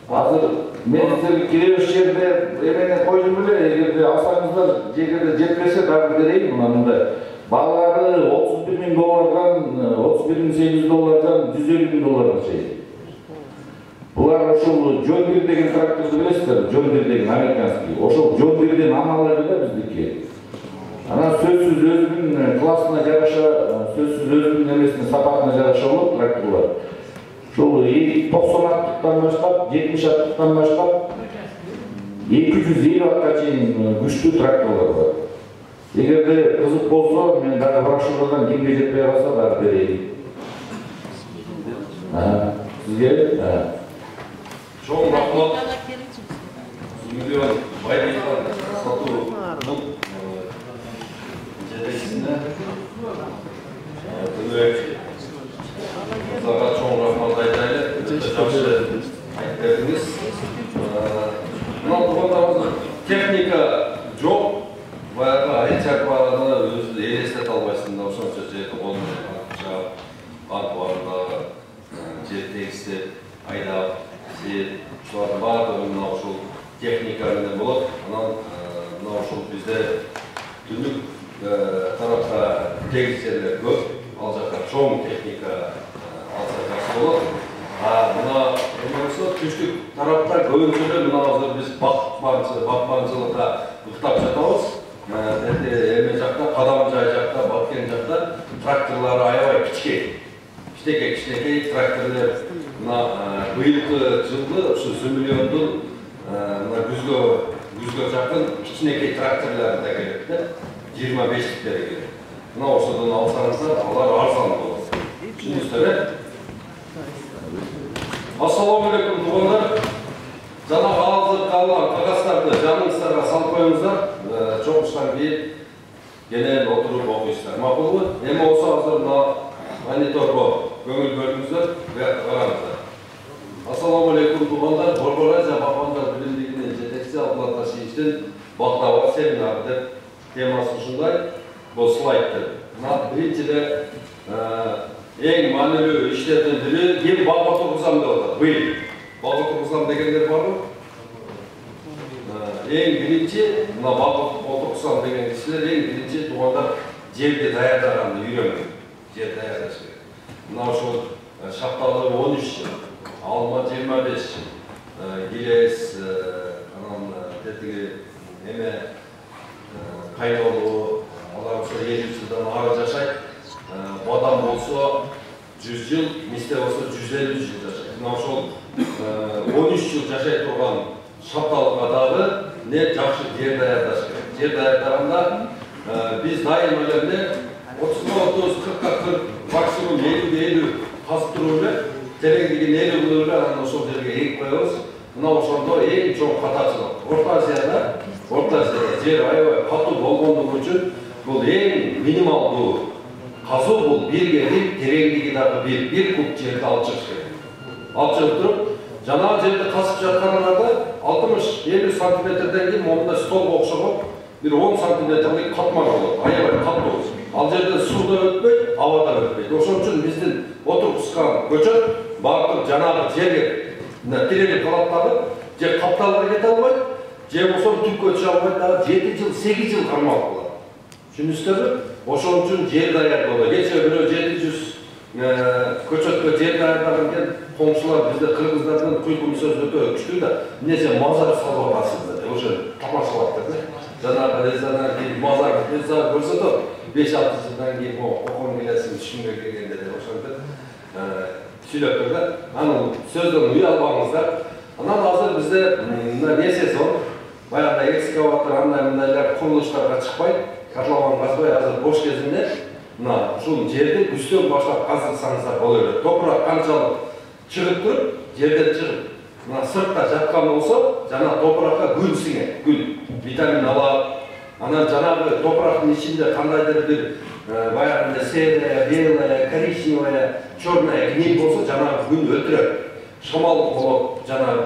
Азыр мен сиздерге киребиш жерде эмени койдум эле, эгерде алсаңыздар, эгерде жетпесе дагы берейин, мына мындай Bağları 31.000 dolardan, 31.800 dolardan 150.000 dolara şey. Bular oşul John Deere деген traktörді білесіздер, John Deere деген американский. Oşul John Deere'den analары da bizdeki. Ana sözsüz özünün klasına жараша, sözsüz özünün nemesine sapatına жараша olur traktörler. Şol 90 attıktan başlap, 70 attıktan başlap 250 atқа чейин güçlü traktörler var. Eğer de kızık bolsa, men dagы broşuradan kimге жетпей қалса барып берейин. Sizge? Çoğun rahmat. Milyon bayraklar satıyor. Cedeysinde. Tümük. Zaten çoğun rahmat aytaylı. Жақсы айтпедіңіз. Мынау тұрғындарымыз техника жоқ. Баяғы айт шарпағаны өзі елестете албайсың. Ошончо жеті қолын шығып, арқаларында жер тегістеп, айдап, шулардың барлығы мынау ушул техника менен болот. Анан мынау ушул бизде түндүк тарапта тегиз жерлер көп. Ал жакта чоң техника алса жакшы болот. Мына түштүк тарапта көбүнчө мына азыр биз бакманчылыкка ыктап жатабыз. Эме жакта, Кадамжай жакта, Баткен жакта тракторлор аябай кичинекей тракторлор. Мына быйылкы жылды ушу Сүмүлөндүн мына күзгө жакын кичинекей тракторлор да келет да, 25-тиктери келет. Мына ошодон алсаңыздар, алар арзан болот. Түшүнүңүздөр. Ассаламу алейкум туугандар. Жана азыр калган кагаздарды жаныңыздарга салып коюңуздар. Чогуштан кийин кенен отуруп окуйсуздар. Макулбу? Эми болсо азыр мына мониторго көңүл бөлүңүздөр, караңыздар. Ассаламу алейкум туугандар. Борбор Азия Бакмандар билимдигинин жетекчиси Абдулла Ташиевичтин бактабар семинары деп темасы ушундай. Бул слайдтер. Мына биринчиде эң маанилүү иштердин бири ким бак отургузам деп атат. Быйыл бак отургузам дегендер барбы? Эң биринчи мына бак отургузам деген кишилер эң биринчи туугандар жерди даярдаганды үйрөнгөн. Жер даярдаш керек. Мына ошол шапталы 13 жыл, алма 25 жыл, килес, анан тетиги эме кайнолуу, алар ошо 50 жылдан ары жашайт. Бадам болсо 100 жыл, мисте болсо 150 жыл жашайт. Мына ошол 13 жыл жашай турган шапталыкка дагы не жакшы жер даярдаш керек. Жер даярдаганда биз дайыма эле 30-40, максимум 50 казып туруп эле, тереңдигин 50 кылып эле анан ошол жерге эгип коебуз. Мына ошондо эң чоң катачылык. Орто Азияда жер аябай катуу болгондугу үчүн бул эң минималдуу казуу бул 1-ге 1, тереңдиги дагы 1 куб жерди алып чыгыш керек. Алып чыгып туруп, жанагы жерди казып жатканыңарда 60-50 сантиметрден кийин монда столго окшогон бир 10 сантиметрлик катмар болот. Аябай катуу. Ал жерде суу да өтпөйт, аба да өтпөйт. Ошон үчүн биздин отургузган көчөт баардык жанагы жерге тирелип калат дагы, же капталга кете албайт, же болсо түпкө түшө албайт дагы 7 жыл, 8 жыл кармалып калат. Түшүнүңүздөрбү? Ошон үчүн жер даярдоо. Кече бирөө 700 көчөткө жер даярдаган экен, коңшулар бизде кыргыздардын куйкум сөзү өтө күчтүү да, эмнесе мазар салып атасыз деп, ошо тамашалап да. Жанагы резадан кийин мазар көрсөтөт. 5-6 жылдан кийин окон келесиң түшүнгө келгенде деп ошентип сүйлөп тур да. Анын сөздөн уялбаңыздар. Анан азыр бизде не сезон, баягы экскаватор андай-мындайлар курулуштарга чыкпай, котлован казбай азыр бош кезинде мына ушул жерди үстөн баштап каздырсаңыздар боло берет. Топурак канчалык чыгып туруп, жерден чыгып, мына сыртта жаткан болсо, жана топуракка гүл сиңет, гүл, витамин алат. Анан жанагы топурактын ичинде кандайдыр бир баягы серая, белая, коричневая, черная гниль болсо, жанагы гүл өлтүрөт. Шамал болот, жанагы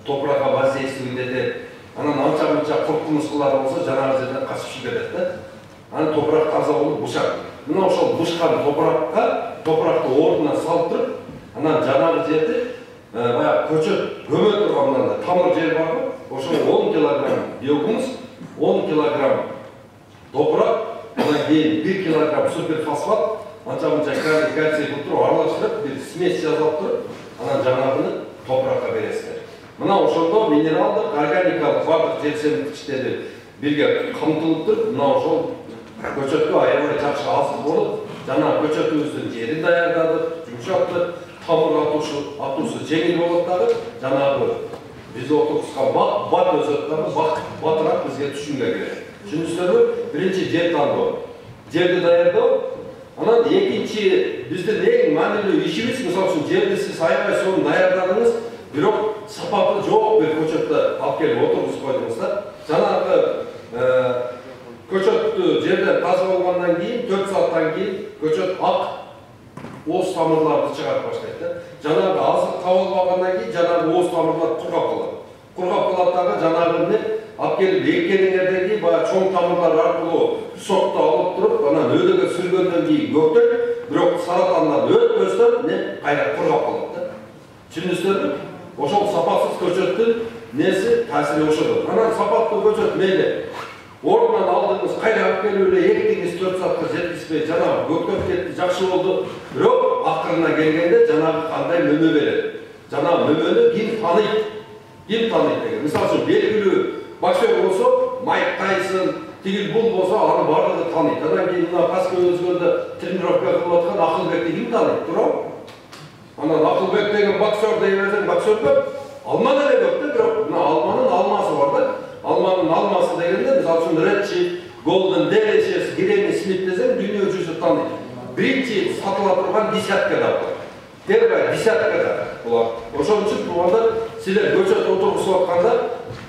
топуракка воздействие этет. Анан анча-мынча курт-кумурскалар болсо, жанагы жерден качып чыгып кетет да. Анан топурак таза болуп бушат. Мына ошол бушкан топуракка, топуракты ордуна салып туруп, анан жанагы жерди баягы көчөт көмө турганда тамыр жер барбы? Ошол 10 килограмм биогумус, 10 килограмм топурак, анан кийин 1 килограмм суперфосфат, анча-мынча кальций кылып аралаштырып, бир смесь жасап туруп, анан жанагыны топуракка бересиздер. Мына ошондо минералдык, органикалык бардык жетишемдиктерди бирге камтылып туруп, мына ошол көчөткө аябай жакшы азык болуп, жана көчөтүбүздүн жерин даярдадык, жумшаттык, тамыр атуусу жеңил болот дагы, жанагы биз отургузган бат өзөт дагы батыраак бизге түшүнгө кирет. Түшүнүңүздөрбү? Биринчи жер тандоо. Жерди даярдоо, анан экинчи биздин эң маанилүү ишибиз, мисалы үчүн жерди сиз аябай сонун даярдадыңыз, бирок сапаты жок бир көчөттү алып келип отургузуп койдуңуз да. Жанагы көчөттү жерден таза болгондон кийин 4 сааттан кийин көчөт ак ооз тамырларды чыгарып баштайт да. Жанагы азык табылбагандан кийин жанагы ооз тамырлар кургап калат. Кургап калат дагы жанагы алып келип эккениңерден кийин баягы чоң тамырлар аркылуу сортто алып туруп, анан өйдөгө сүргөндөн кийин көктөйт, бирок саратандан өтпөстөн кайра кургап калат да. Түшүндүңүздөрбү? Ошол сапасыз көчөттүн неси таасири ошодо. Анан сапаттуу көчөт мейли ордунан алдыңыз, кайра алып келип эле эктиңиз 4 саатка жеткизбей, жанагы көктөп кетти, жакшы болду. Бирок акырына келгенде жанагы кандай мөмө берет. Жанагы мөмөнү ким таныйт? Ким таныйт деген. Мисалы үчүн белгилүү боксер болсо, Майк Тайсон, тигил бул болсо, аны бардыгы таныйт. Андан кийин мына Каспий өзгөндө тренировка кылып аткан Акылбекти ким таныйт? Туурабы? Анан Акылбек деген боксер дей берсең, боксер көп. Алма деле көп да, бирок мына алманын алмасы бар да. Алманын алмасы дегенде, мисалы үчүн Редчи, Голден Делишес, Гренни Смит десең, дүйнө жүзү таныйт. Биринчи сатыла турган десяткада бар. Первая десяткада булар. Ошон үчүн туганда силер көчөт отургузуп атканда,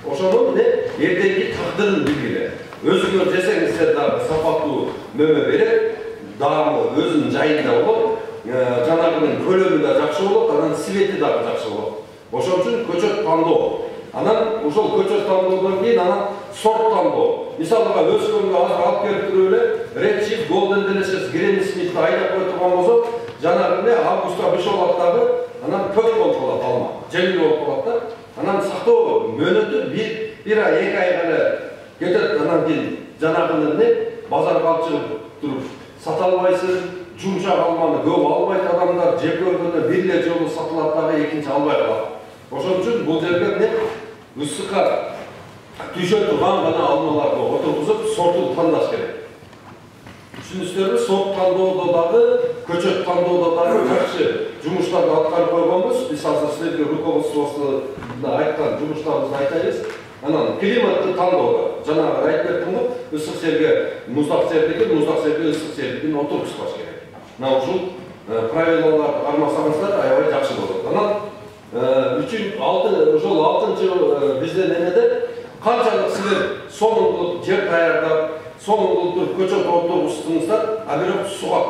ошонун эртеңки тагдырын билгиле. Өзүңөр жесеңиздер дагы сапаттуу мөмө берет, даамы өзүнүн жайында болот, жанагынын көлөмү да жакшы болот, анан свети дагы жакшы болот. Ошон үчүн көчөт тандоо. Анан ошол көчөт тандоодон кийин анан сорт тандоо. Мисалга өскөнгө азыр алып келип туруп эле Редчи, Голден Делишес, Гренни Смитти айдап кой турган болсо, жанагы августта бишолот дагы, анан көк болуп калат алма, жеңил болуп калат да. Анан сактоо мөөнөтү 1 ай 2 айга эле кетет. Анан кийин жанагыны базарга алып чыгып туруп сата албайсың. Жумшак алманы көп албайт адамдар, жеп көргөндө бир эле жолу сатылат дагы, экинчи албай калат. Ошон үчүн бул жерге ысыкка түшө турган гана алмаларды отургузуп сортун тандаш керек. Түшүнүңүздөрбү? Сорт тандоодо дагы, көчөт тандоодо дагы жакшы жумуштарды аткарып койгонбуз. Биз азыр силерге руководствосунда айткан жумуштарыбызды айтайбыз. Анан климатты тандоодо жанагы айтып кеттим го, ысык жерге муздак жердеги, муздак жерге ысык жердикин отургузбаш керек. Мына ушул правилаларды кармасаңыздар аябай жакшы болот. Анан ошол 6-чы бизден эмеде канчалык силер сонун кылып жер даярдап, сонун кылып туруп көчөт отургуздуңуздар, а бирок сугат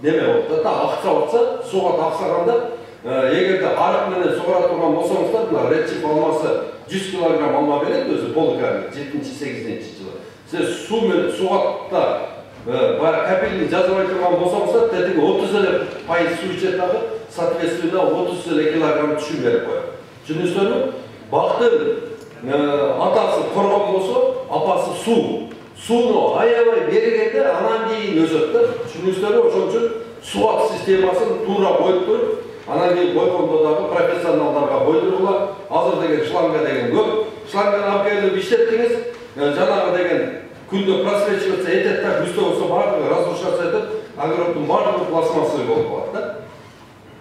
неме болот да, акса болсо, сугат аксаганда, эгерде арык менен сугара турган болсоңуздар, мына Редчи алмасы 100 килограмм алма берет өзү полукарник 7-8 жылы. Сиз суу менен сугатта капельни жазбай турган болсоңуздар, тетиги 30% суу ичет дагы, соответственно 30 килограмм түшүм берип коет. Түшүнүңүздөрбү? Бактын атасы коргон болсо, апасы суу. Сууну аябай бергенде анан кийин өсөт да. Түшүнүңүздөрбү? Ошон үчүн суат системасын туура коюп туруп, анан кийин койгондо дагы профессионалдарга койдургула. Азыр деген шланга деген көп. Шланганы алып келип иштеттиңиз, жанагы деген күндө просвечиваться этет да, күздө болсо бардыгы разрушаться этип, огороддун бардыгы пластмассовый болуп калат да.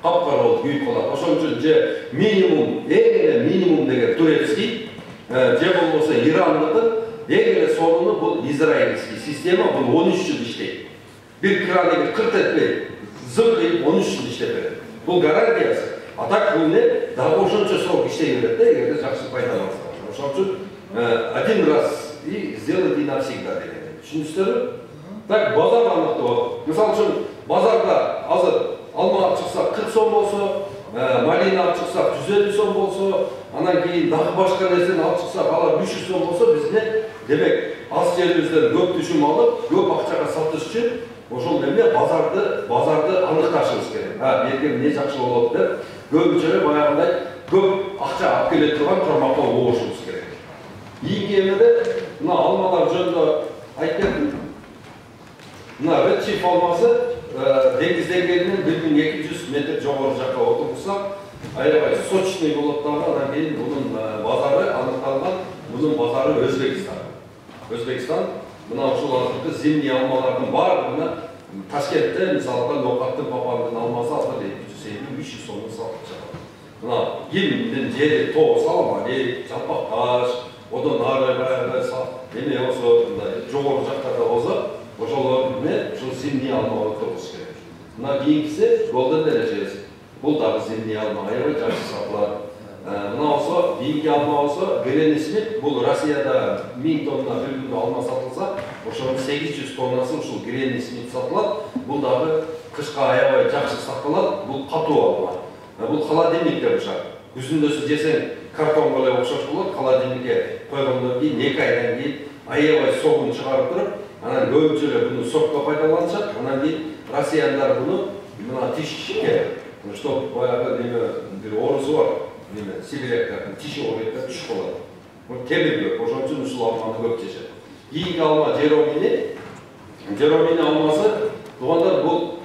Капкара болуп күйүп калат. Ошон үчүн же минимум, эң эле минимум деген турецкий, же болбосо ирандыкы, эң эле сонуну бул израильский система, бул 13 жыл иштейт. Бир краниги кырт этпей, зыңкыйып 13 жыл иштеп берет. Бул гарантиясы. А так бул дагы ошончо срок иштей берет да, эгерде жакшы пайдалансаңыз. Ошон үчүн один раз и сделать и навсегда деген. Түшүнүңүздөрбү? Так базар аныктоо. Мисалы үчүн базарда азыр алма алып чыксак 40 сом болсо, малина алып чыксак 150 сом болсо, анан кийин дагы башка нерсени алып чыксак алар 300 сом болсо, биз демек аз жерибизден көп түшүм алып, көп акчага сатыш үчүн ошол базарды аныкташыбыз керек. Берге эмне жакшы болот деп, көбүнчө баягындай көп акча алып келе турган тармакка болушубуз керек. Ийинки эмеде мына алмалар жөнүндө айтып кеттим. алмасы деңиз деңгээлинен 1200 метр жогору жакка отурсак, аябай сочный болот дагы. Анан кийин бунун базары аныкталган. Бунун базары Өзбекстан. Мына ушул азыркы зимний алмалардын баардыгына Ташкентте мисалга Ноокаттын Папандын алмасы азыр 250-300 сомдон сатылып жатат. Мына кимдин жери тоо салма, жалпак таш, одон ары баягы эме болсо жогору жактарда болсо, ошолор менен ушул зимний алма отургуш керек. Мына кийинкиси Golden Delicious. Бул дагы зимний алма, аябай жакшы сатылат. Мына болсо кийинки алма болсо Granny Smith, бул Россияда 1000 тонна бир күндө алма сатылса, ошонун 800 тоннасы ушул Granny Smith сатылат. Бул дагы кышка аябай жакшы сакталат. Бул катуу алма. Бул холодильникте бушат. Күзүндөсү жесең картонго эле окшош болот. Холодильникке койгондон кийин 2 айдан кийин аябай согун чыгарып туруп, анан көбүнчө эле буну сокко пайдаланышат. Анан кийин россияндар буну мына тишке, чтоб баягы бир оорусу бар. Сибиряктардын тиши ооруйт, түш болот. Бул темирге, ошон үчүн ушул алманы көп жешет. Кийинки алма Жеромини алмасы, туугандар, бул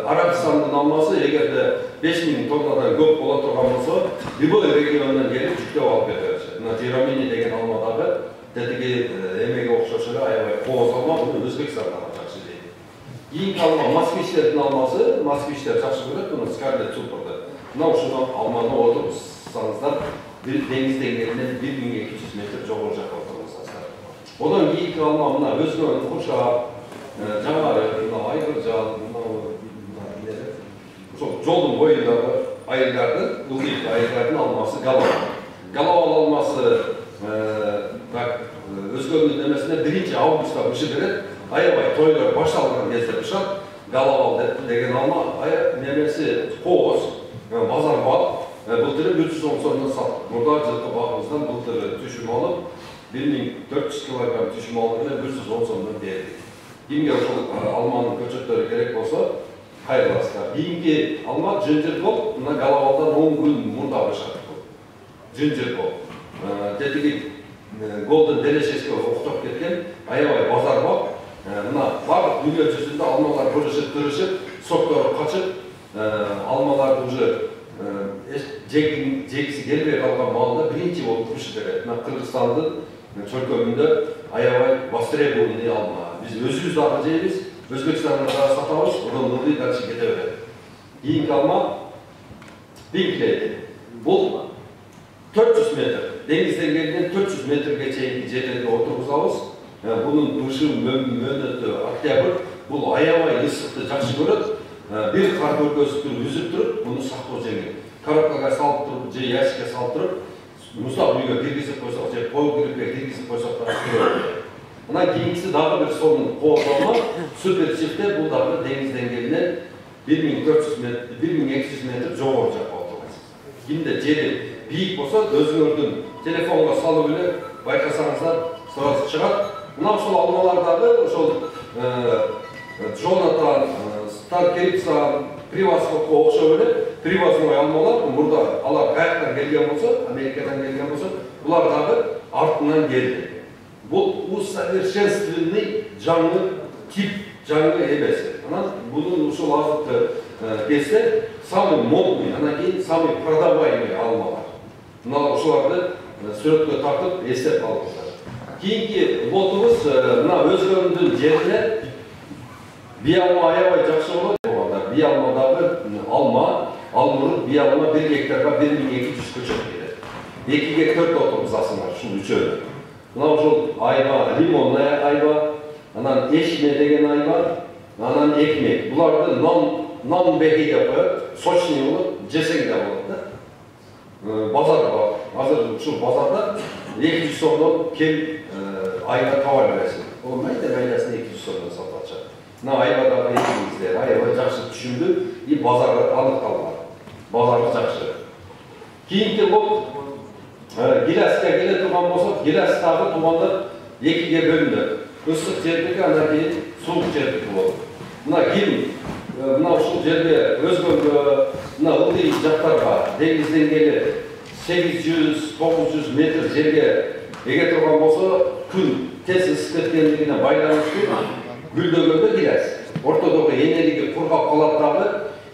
Арабистандын алмасы. Эгерде 5000 тоннадан көп боло турган болсо, любой региондон келип жүктөп алып кете беришет. Мына Жеромини деген алма дагы тетиги эмеге окшош эле аябай кооз алма, буну Өзбекстанда жакшы жейт. Кийинки алма москвичтердин алмасы, москвичтер жакшы көрөт, буну Скарлетт Супурду. Мына ушул алманы отурсаңыздар, деңиз деңгээлинен 1200 метр жогору жакка отурсаңыздар. Одан кийинки алма мына өзгөнүн куршак, жаңары айгыржал, ошол жолдун боюндагы айылдардын, ылдый айылдардын алмасы Галавал алмасы өзгөнүн эмесине 1-августта бышы берет. Аябай тойлор башталган кезде бышат. Галавал деген алма немеси кооз, базар бак. Былтыры 310 сомдон сатып. Мурда жылкы багыбыздан былтыры түшүм алып, 1400 килограмм түшүм алып эле 110 сомдон бердик. Кимге ошол алманын көчөттөрү керек болсо, кайрыласыздар. Кийинки алма жынжыркол, мына Галавалдан 10 күн мурда бышат. Жынжыркол. Тетиги Golden Delicious'ке октоп кеткен, аябай базар бак. Мына бардык дүйнө жүзүндө алмалар бырышып, тырышып, соктору качып, алмаларды уже жегиси келбей калган маалда биринчи болуп бышып берет. Мына Кыргызстандын чөлкөмүндө аябай востребованный алма. Биз өзүбүз дагы жейбиз, Өзбекстанда дагы сатабыз, одан ылдый дальше кете берет. Кийинки алма Pink Lady. Бул 400 метр, деңиз деңгээлинен 400 метрге чейинки жерлерде отургузабыз. Бунун бышы мөөнөтү октябрь. Бул аябай ысыкты жакшы көрөт. Bir kar bölgesi yüzüp durup, bunu saklıyor zengin. Karaklara salıp durup, je ящикке salıp durup, Musa uyga kirgizip koysak, je koyu kiripke kirgizip koysak da kırıyor. Buna kiyinkisi daha bir sorunun kovulma, süper çifte bu da bir deniz dengelinden 1400 metre, 1200 metre jogorу olacak oturmasız. Şimdi jeri büyük olsa özgördün, telefonga salıp bile baykasanızlar sırası çıkar. Buna ошол алмалардагы ошол Jonathan Starkirksan привозко окшоп эле привозной алмалар мурда алар каяктан келген болсо, Америкадан келген болсо, булар дагы артынан келди. Бул усовершенствованный жаңы тип, жаңы эмеси. Анан бунун ушул азыркы кезде самый модный, анан кийин самый продаваемый алмалар. Мына ушуларды сүрөткө тартып эстеп калдыңыздар. Кийинки лотубуз мына өзгөрүндүн жерине биалма аябай жакшы болот. Биалмадагы алма, алмурут биалма 1 гектарга 1200 көчөт берет. 2 гектар отургузасыңар ушул үчөөнү. Мына ушул айба, лимонная айба, анан эшме деген айба, анан экмек. Буларды нон беги деп коет, сочный болот, жесең да болот да. Базар бар. Азыр ушул базарда 200 сомдон кем айга таба бересиң. Болмайды, байласын 200 сомдон сатып атышат. Мына айбадагы экибиздер аябай жакшы түшүндү, и базарга аныкталган. Базары жакшы. Кийинки бул гиляска келе турган болсок, гилястагы туугандар 2ге бөлүнөт. Ысык жердики, анан кийин суук жердики болот. Мына ким мына ушул жерде өзгөнгө, мына ылдый жактарга деңиз деңгээли 800-900 метр жерге эге турган болсо, күн тез ысып кеткендигине байланыштуу гүлдөгөндө гиляс. ортодогу энелиги кургап калат дагы,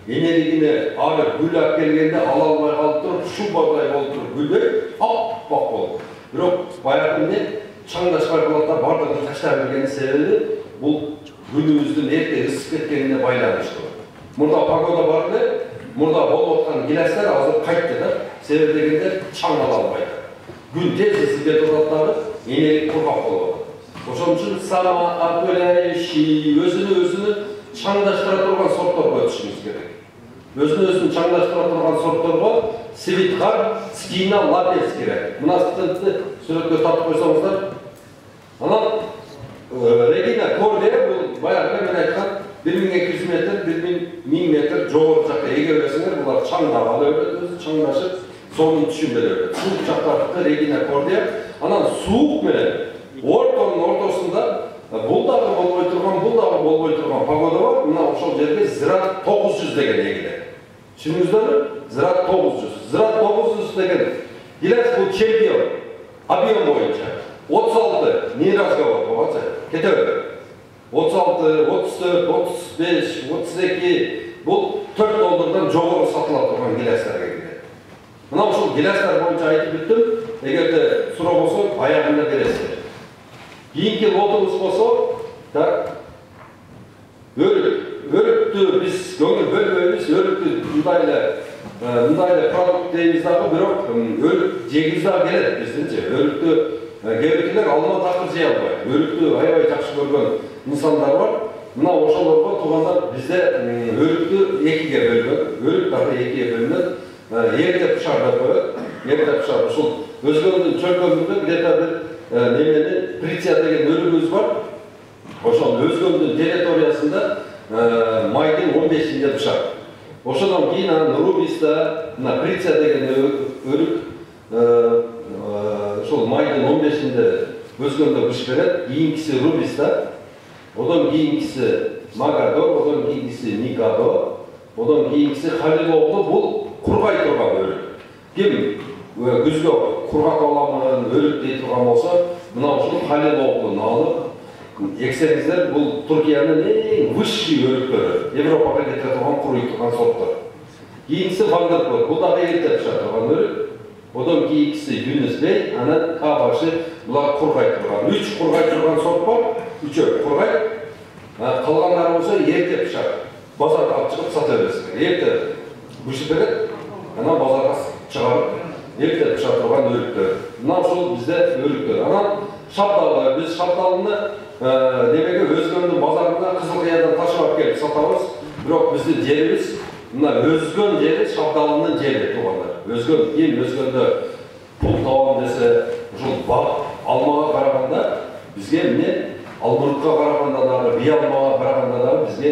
энелигине ары гүл алып келгенде ала албай калып туруп, шубадай болуп туруп гүлдөй, аппак болуп. Бирок баягы эмне чаңдашпай калат да бардыгын таштап бергенин себеби бул күнүбүздүн эрте ысып кеткенине байланыштуу. Мурда погода бар эле, мурда болуп аткан гиластар азыр кайтты да. Себеби дегенде чаң ала албайт. Күн тез ысып кетип атат дагы, энелик кургак болуп. Ошон үчүн сама, апелеши өзүнө чаңдаштыра турган сортторго өтүшүбүз керек. Өзүнө чаңдаштыра турган сортторго Свиткар, Скина, Лапец керек. Мына сүрөткө тартып койсоңуздар. Анан Регина Кордия бул баягы мен айткан 1200 метр, 1000 метр жогору жакка эге берсеңер, булар чаңдагалы өтөт, чаңдашып, сонун түшүн бере берет. Суук жактагы Регина Кордия, анан суук менен ортонун ортосунда бул дагы болбой турган погода бар. Мына ошол жерге Зират 900 деген эгилет. Түшүнүңүздөрбү? Зират 900. Зират 900 деген гилас бул чемпион. Объем боюнча 36 не разговор болбачы. Кетебер. 36, 34, 35, 32 бул 4 доллардан жогору сатыла турган гиластарга кирет. Мына ошол гиластар боюнча айтып бүттүм. Эгерде суроо болсо аягында бересиздер. Кийинки лотубуз болсо, так. Өрүктү биз көңүл бөлбөйбүз, өрүктү мындай продукт дейбиз дагы, бирок өрүк жегибиз дагы келет биздинчи. Өрүктү кээбекилер алма такыр жей албайт. Өрүктү аябай жакшы көргөн инсандар бар. Мына ошолорго туугандар бизде өрүктү экиге бөлгөн. Өрүк дагы экиге бөлүнөт. Эрте пышар деп коет. Эрте пышар. Ушул өзгөндүн чөлкөмүндө где-то бир немени Приция деген өрүгүбүз бар. Ошол өзгөндүн территориясында майдын 15-inde пышат. Ошодон кийин анан Рубиста, мына Приция деген өрүк ошол майдын 15-inde өзгөндө кыш берет. Кийинкиси Рубиста, одон кийинкиси Магадо, одон кийинкиси Никадо, одон кийинкиси Халилоглу. Бул кургай турган өрүк. Ким күзгө кургак аламын өрүк дей турган болсо, мына ушул Халилоглуну алып эксеңиздер, бул Туркиянын эң высший өрүктөрү. Европага кете турган куруй турган сорттор. Кийинкиси Вандербург, бул дагы эрте пыша турган өрүк. Одон кийинкиси Юнус Бей, анан Кабашы, булар кургай турган. 3 кургай турган сорт бар, 3 кургай. Калгандары болсо эрте пыша. Базарга алып чыгып сата бересиңер. Эрте бышып берет, анан базарга чыгарып эрте пыша турган өрүктөр. Мына ушул бизде өрүктөр. Анан шапталы, биз шапталыны демеге өзгөндүн базарына Кызылкыядан ташып келип сатабыз. Бирок биздин жерибиз мына өзгөн жери шапталынын жери туугандар. Өзгөн кийин өзгөндө пул табам десе, ушул алмага караганда бизге эмне Алмуртка караганда дагы, бий алмага караганда дагы бизге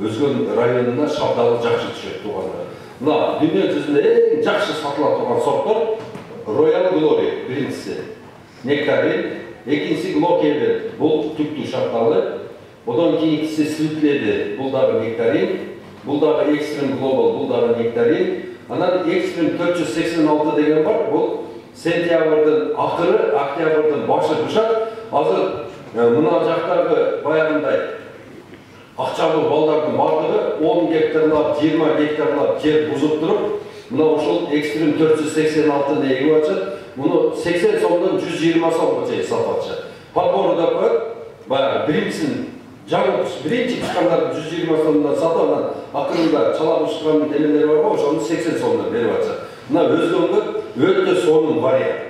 өзгөн районуна шапталы жакшы түшөт туугандар. Мына дүйнө жүзүндө эң жакшы сатыла турган сорттор Royal Glory биринчиси, Нектарин, экинчиси Глокебен, бул түктүү шапталы. Одон кийинкиси Светледи, бул дагы Нектарин, бул дагы Extreme Global, бул дагы Нектарин. Анан Extreme 486 деген бар, бул сентябрдын акыры, октябрдын башы пышат. Азыр мына жактагы баягындай акчалуу балдардын бардыгы 10 гектарлап, 20 гектарлап жер бузуп туруп, мына ошол Extreme 486 эгип атышат. Муну 80 сомдон 120 сомго чейин сатып атышат. Подбору деп коет. Баягы биринчисин жаңы биринчи чыккандарды 120 сомдон сатып, анан акырында чала бышкан демелер бар го, ошону 80 сомдон берип атышат. Мына өзгөнгө өтө сонун вариант.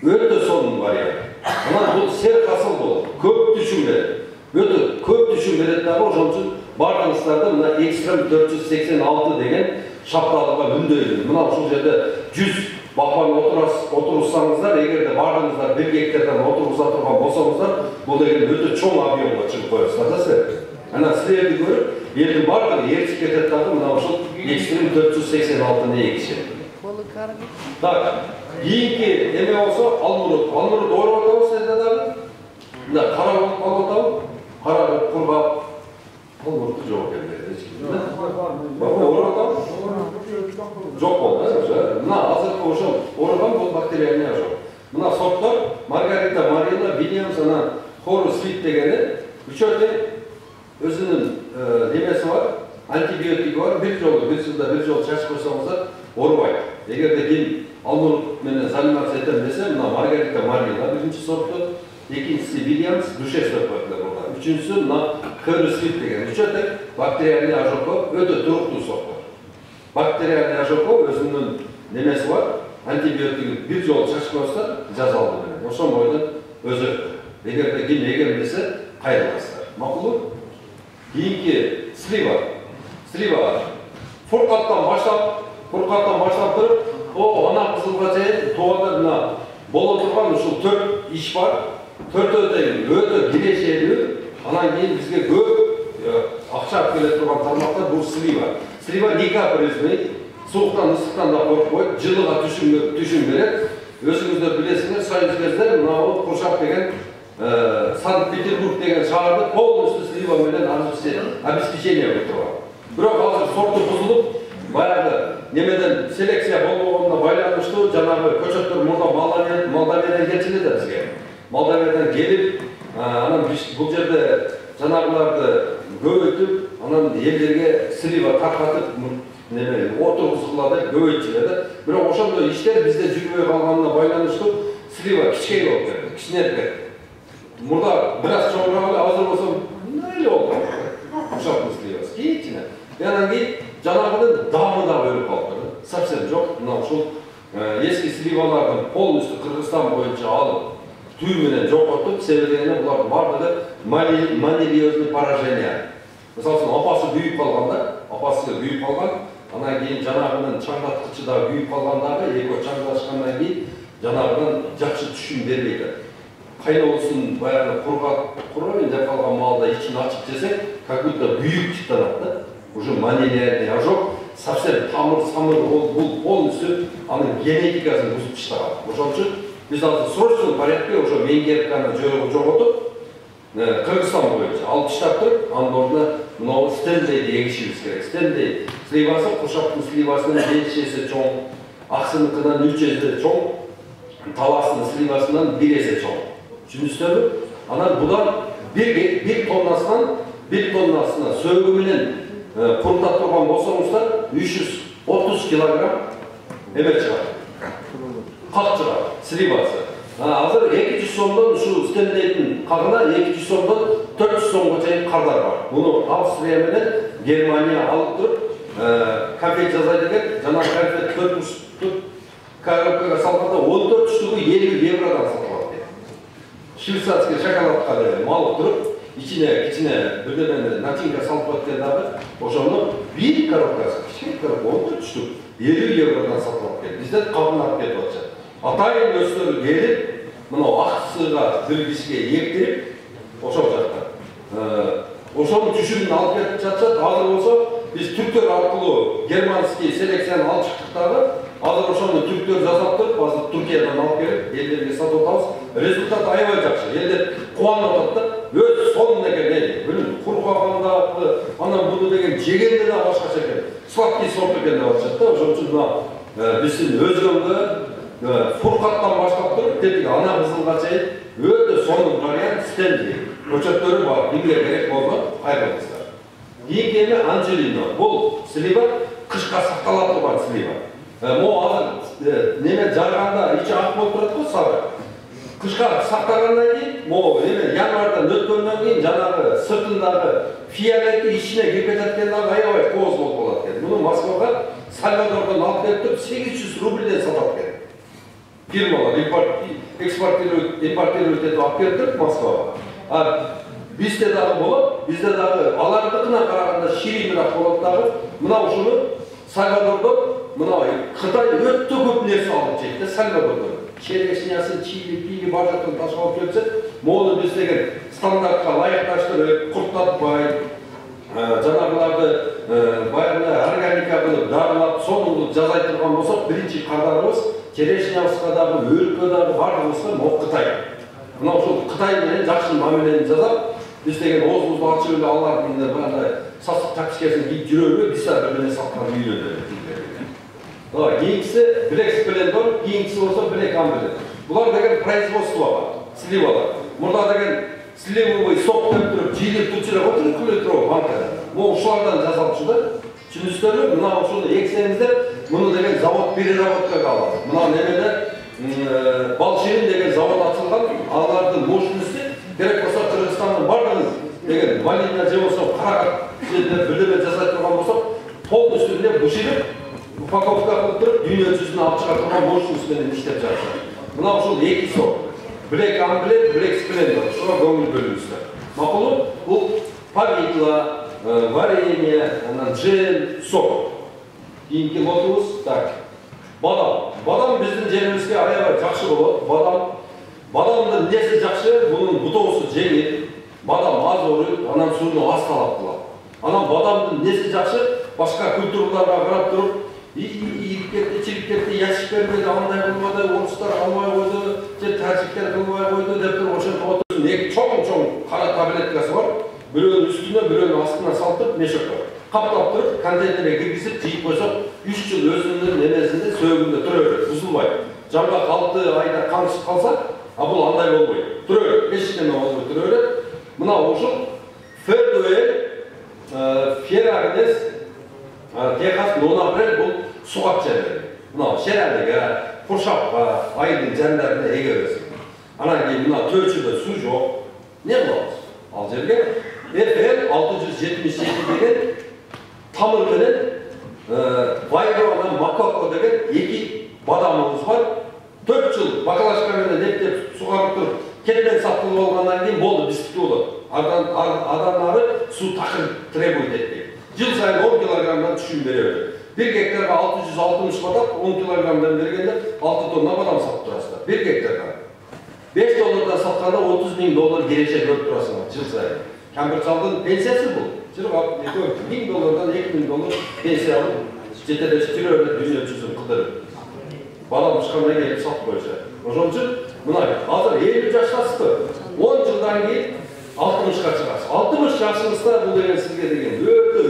Өтө сонун вариант. Анан бул сер хасыл болот. Көп түшүн берет. Өтө көп түшүн берет дагы, ошон үчүн бардыгыңыздарды мына Extreme 486 деген шапталыга үндөйбүз. Мына ушул жерде 100 бакман отурсаңыздар, эгерде бардыгыңыздар 1 гектардан отургуза турган болсоңуздар, бул деген өтө чоң объемго чыгып коесуздар да силер. Анан силерди көрүп, элдин бардыгы ээрчип кетет дагы, мына ушул Extreme 486-ны эгишет. Так, кийинки эме болсо Алмурут. Алмурут ойроп атабыз сизде дагы. Мына кара болуп калып атабы. Кара кургап. Алмуруту жок экен. Баба ойроп атабы. Жок болду, мына азыркы ошол орган бул бактерияны ошол. Мына сорттор Маргарита Марина, Вильямс, анан Хорус Свит дегени үчөө тең өзүнүн немесі бар, антибиотики бар, bir жол шашып қойсаңыздар орыбайды. Егер де кейін алмұрық менен занимация етем десе, мына Маргарита Марина бірінші сортты, екіншісі Вильямс, душе сорт бар. Üçüncüsü Kıbrıslık деген. Üçüncü bakteriyel ajokov öte turuqlu sortlar. Bakteriyel ajokov özünün nemesi var. Antibiyotik bir jol çaşıp olsa жазалды менен. Ошон бойдон өзөктү. Эгер де ким эгермесе кайрыласыздар. Макулбу? Кийинки слива. Фуркаттан баштап туруп, ана кызылга чейин тоодо мына боло турган ушул 4 иш бар. 4 өтө кирешелүү. Анан кейін бізге көп ақша алып келе тұрған тармақтар бұл слива. Слива никапризмей, суықтан, ыстықтан да қорықпайды, жылыға түшін береді. Өзіңіздер білесіңдер, союз кездер мынау Қуршақ деген Санкт-Петербург деген шаһарды полностью слива менен обеспечение қылып тұрған. Бирок азыр сорты бұзылып, баяғы немеден селекция болмағанына байланыштуу жанагы көчөттөр мурда Молдавиядан келчү да бизге. Молдавиядан келип, анан бұл жерде жанагыларды көбөйтүп, анан елдерге слива таркатып, отургузгуларды көбөйтүшүлөр. Бирок ошондой иштер бизде жүрбөй калганына байланыштуу слива кичкей болуп кетти, кичинеп кетти. Мурда бир аз чоңураак эле, азыр болсо эле болду. Ушактын сливасы кичине. Анан кийин жанагынын дамы да өлүп калды. Совсем жок. Мына ушул эски сливалардын полностью Кыргызстан боюнча алып түйменен жоқотуп, себебинен булардын бардыгы манилиозный поражение. Мисалы үчүн апасы күйүп калган, анан кийин жанагынын чаңдаткычы да күйүп калгандагы, экөө чаңдашкандан кийин жанагынан жакшы түшүм бербейт. Кайнолусун баягы курган деп калган малда ичин ачып жесек, как будто күйүк чыктанат да. Уже манилиозный ожог, совсем тамыр бул полностью анын генетикасын бузуп таштаган. Ошон үчүн biz azı срочный порядке уже Венгерияны жоготуп, Кыргызстан боюнча алып таштап, анын ордуна мынау стендейди эгишибиз керек. Стендей сливасы Куршактын сливасынын 5 эсе чоң, аксыныкынан 3 эсе чоң, таласынын сливасынан 1 эсе чоң. Түшүнүңүздөрбү? Анан будан 1 тоннасына сөөгү менен курутап турган болсоңуздар 330 килограмм эме чыгат. Как чыгат, сливасы. Азыр 200 сомдон ушу стендейдин кагына 200 сомдон 400 сомго чейин кардар бар. Буну Австрия менен Германия алып туруп, конфет жасайт экен. Жана конфет 4 коробкага салганда 14 штугу 50 евродон сатылат экен. Швейцарский шоколадка деле алып туруп, ичине бирдемени начинка салып кеткен дагы, ошону 1 коробкасы, кичине коробка 14 штук 50 евродон сатылат экен. Бизден кабын алып кетип атышат. Атайын өстөрү келип, мынау акысыга бир кишиге ектирип, ошол жакта. Ошонун түшүмүн алып кетип жатышат. Азыр болсо биз түрктөр аркылуу германский селекцияны алып чыктык дагы. Азыр ошону түрктөр жасап туруп, азыр Туркиядан алып келип, элдерге сатып атабыз. Результат аябай жакшы. Элдер кубанып атат да. Өз сонуна келген, бүлүн куркаганда, анан буну деген жегенде да башкача экен. Сладкий сорт экен деп атышат да. Ошон үчүн биздин өзгөңгө Фуркаттан баштап туруп, тетиги ана кызылга чейин өтө сонун вариант стенди. Көчөттөрү бар, кимге керек болсо кайрылыңыздар. Кийинки эме Анжелино. Бул слива кышка сактала турган слива. Могу азыр неме жарганда ичи ак болуп турат го, сары. Кышка сактагандан кийин, могу эме январдан өткөндөн кийин жанагы сыртындагы фиолети ичине кирип кетет экен дагы аябай кооз болуп калат экен. Муну Москвага Сальвадордон алып келип туруп 800 рубльден сатат экен. Фирмалар импортируют этип алып келип Москвага. Бизде дагы болот, бизде дагы алардыкына караганда ширинирээк болот дагы. Мына ушуну Сальвадордон, мына Кытай өтө көп нерсе алып жейт да Сальвадордон. Черешнясын, чили, бар жактан ташып алып келсе, мону биз деген стандартка ылайыкташтырып, курттатпай, жанагыларды баягы органика кылып, дарылап, сонун жасай турган болсок, биринчи кардарыбыз черешнябызга дагы, өрүккө дагы бардыгыбызга могу Кытай. Мына ушул Кытай менен жакшы мамилени жасап, биз деген оозубузду ачып эле алардын баягы сасык тапчкасын кийип жүрөбү, биз да бир нерсе саткан үйрөнөбүз. Кийинкиси Black Splendor, кийинкиси болсо Black Amber. Булар деген производство бар, сливалар. Мурда деген сливовый сок деп тұрып, жиілеп тұтшырап отырып, күле тұрып, банкада. Бұл ұшылардан жасалып шыды. Түсіністері, мұна ұшылды ексеңіздер, мұны деген завод переработкаға алады. Мұна немеді, Балширин деген завод açılған, алардың мощности, керек болса Қырғызстанның барлығын деген валидна же болса, қарақат жерде бірдеме жасай тұрған болса, полностью бұшырып, упаковка қылып тұрып, дүние жүзіне алып шығартылған мощностьпен іштеп жатыр. Мұна ұшыл екі сорт. Black Amblet, Black Splendor. Şuna көңіл бөліңіздер. Мақұлы, бұл повидло, варенье, джем, сок. Кейінгі лотымыз, так. Бадам. Бадам біздің жерімізге аябай жақсы болады. Бадамның несі жақсы, бұның бұтаусы жеңіл. Бадам аз орып, анан суыны аз талап қылады. Анан бадамның несі жақсы, басқа культураларға қарап тұрып, иіп кетті, чиріп кетті, яшық бермеді, андай қылмады, орыстар алмай қойды, тәжіктер қылмай қойды деп тұр, ошен отырсын. Екі чоң қара таблеткасы бар, біреуін үстіне, біреуін астына салтып, мешекті. Қаптап тұрып, контейнерге кіргізіп, жиып қойсақ, 3 жыл өзінің немесінде, сөйгінде тұрыр, бұзылмайды. Жанға 6 айда қаңшып қалса, бұл андай болмайды. Тұрыр, ешкеме олығы тұрыр. Мына ошыл Фердуэль, Ферагнес, Техас, Нонапрел бұл суғат жерлер. Мына шерәлігі, құршапқа, айдың жәндәріне егересің. Анан кейін мына төчіде су жоқ. Не қыламыз? Ал жерге FN 677 деген тамырменен Вайродан Макоко деген екі бадамымыз бар. 4 жыл бакалашкаменен ептеп суғарып тұрып, кетмен сатылып болғаннан кейін болды, біздікті болады. Адамдары су тақыр требует етпейді. Жыл сайын 10 килограммдан түшін береді. 1 гектарға 660 бадам, 10 килограммдан бергенде 6 тонна бадам сатып тұрасыздар. 1 гектарға. $5 сатқанда $30,000 кереше көріп тұрасыңдар жыл сайын. Кәмпір-шалдың пенсиясы бұл. $1,000-дан $2,000 пенсия алып, жетелес жүреді дүние жүзін қыдырып. Бадам шыққаннан келіп сатып қойса. Ошон үшін мына азыр 50 жастасты. 10 жылдан кейін 60-қа шығасыз. 60 жасыңызда бұл деген сізге деген өте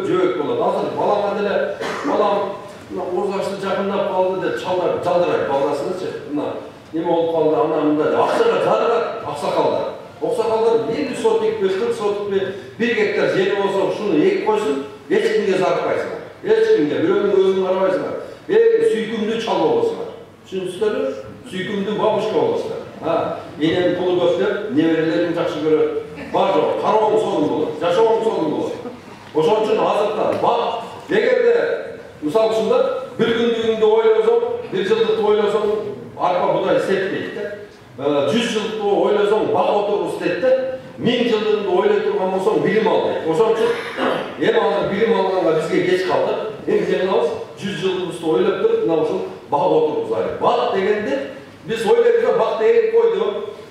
жөк болады. Азыр балама деле, балам озашты жақындап қалды деп жалдырайды баласыңызшы. Мына неме болып қалды, ана мында ақшаға жарығат ақсақалдар. Ақсақалдар 50 сотик пе, 40 сотик пе, 1 гектар жері болса, шуны егіп қойсын, ешкімге зарықпайсыңдар. Ешкімге, біреудің өзін қарабайсыңдар. Сүйкімді чал боласыңдар. Түсінсіздер ме? Сүйкімді бабушка боласыңдар. Енем пұлы көптеп, немерелерін жақсы көреді. Бар жоқ, қарауың соның болады, жашауың соның болады. Ошон үшін азырттан бақ, егерде, мысал үшінде, бір күндігіңді ойласаң, 1 жылдықты ойласаң, арпа бұдай істетпейді. 100 жылдықты ойласаң, бақ отыру істетті. 1000 жылдығында ойлай тұрған болсаң, білім алды. Ошон үшін, азыр білім алғанға бізге кеш қалды. Жеңінауыз, 100 жылдығызды ойлап тұрып, мына ошол бақ отыруыз айы. Бақ дегенде, біз ойлайықта бақ деген қойды.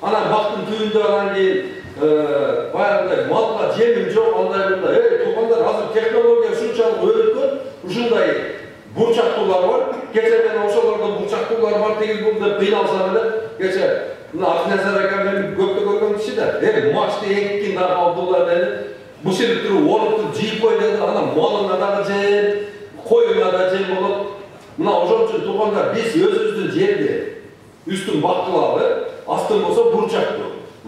Ана бақтың түйінде алған кейін, баяғыдай малға жемім жоқ, андай бұнда. Туғандар, азыр технология шыншалық өріткен, ұшындай бұршақтулар бар. Кеше мен ошаларда бұршақтулар бар деген бұнда қиналсам әлі. Кеше, мына Ақназар әкәмен көпті көрген кіші де, машты еккен дағы алдулар дәді. Бұшырып тұру, орыпты жиып қойды, ана малыңа дағы жем, қойыңа да жем болады. Мына ошон үшін туғандар, біз өзіміздің жерде үстін бақтылады, астын болса бұршақты.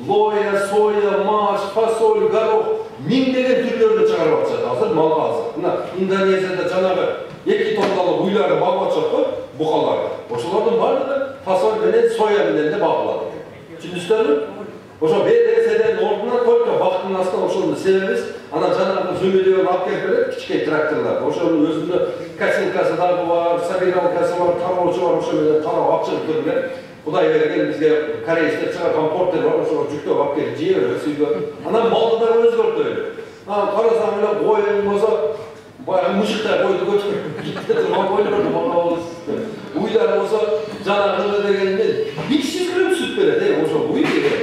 Лоя, соя, маш, фасоль, горох, 1000 деген түрлерді шығарып атшады, азыр малға азыр. Мына Индонезияда жаңағы 2 тонналық үйлері бағып атшады қой, бұқаларды. Ошолардың барлығы фасоль менен, соя менен де бағылады. Түсіністер ме? Ошо БДС-ден ордына только бақтың астына ошоны себебіз, ана жаңағы зөмелеуін алып келіп береді, кішкей тракторлар. Ошоның өзінде косилкасы дағы бар, собиралкасы бар, тараучы бар, ошо менен тарау апшырып тұрып. Құдай берген бізге корейстер шығарған портер бар, ошоға жүктеп алып келіп жей береді, сүйді. Ана малдыдар өзгөртті. Қарасаң эле қойың болса, баяғы мұшықтай қойды көтеріп кетті тұрған қойларды мақалысы. Уйлар болса, жаңағы дегенде 500 грамм сүт береді, ошо уй деген.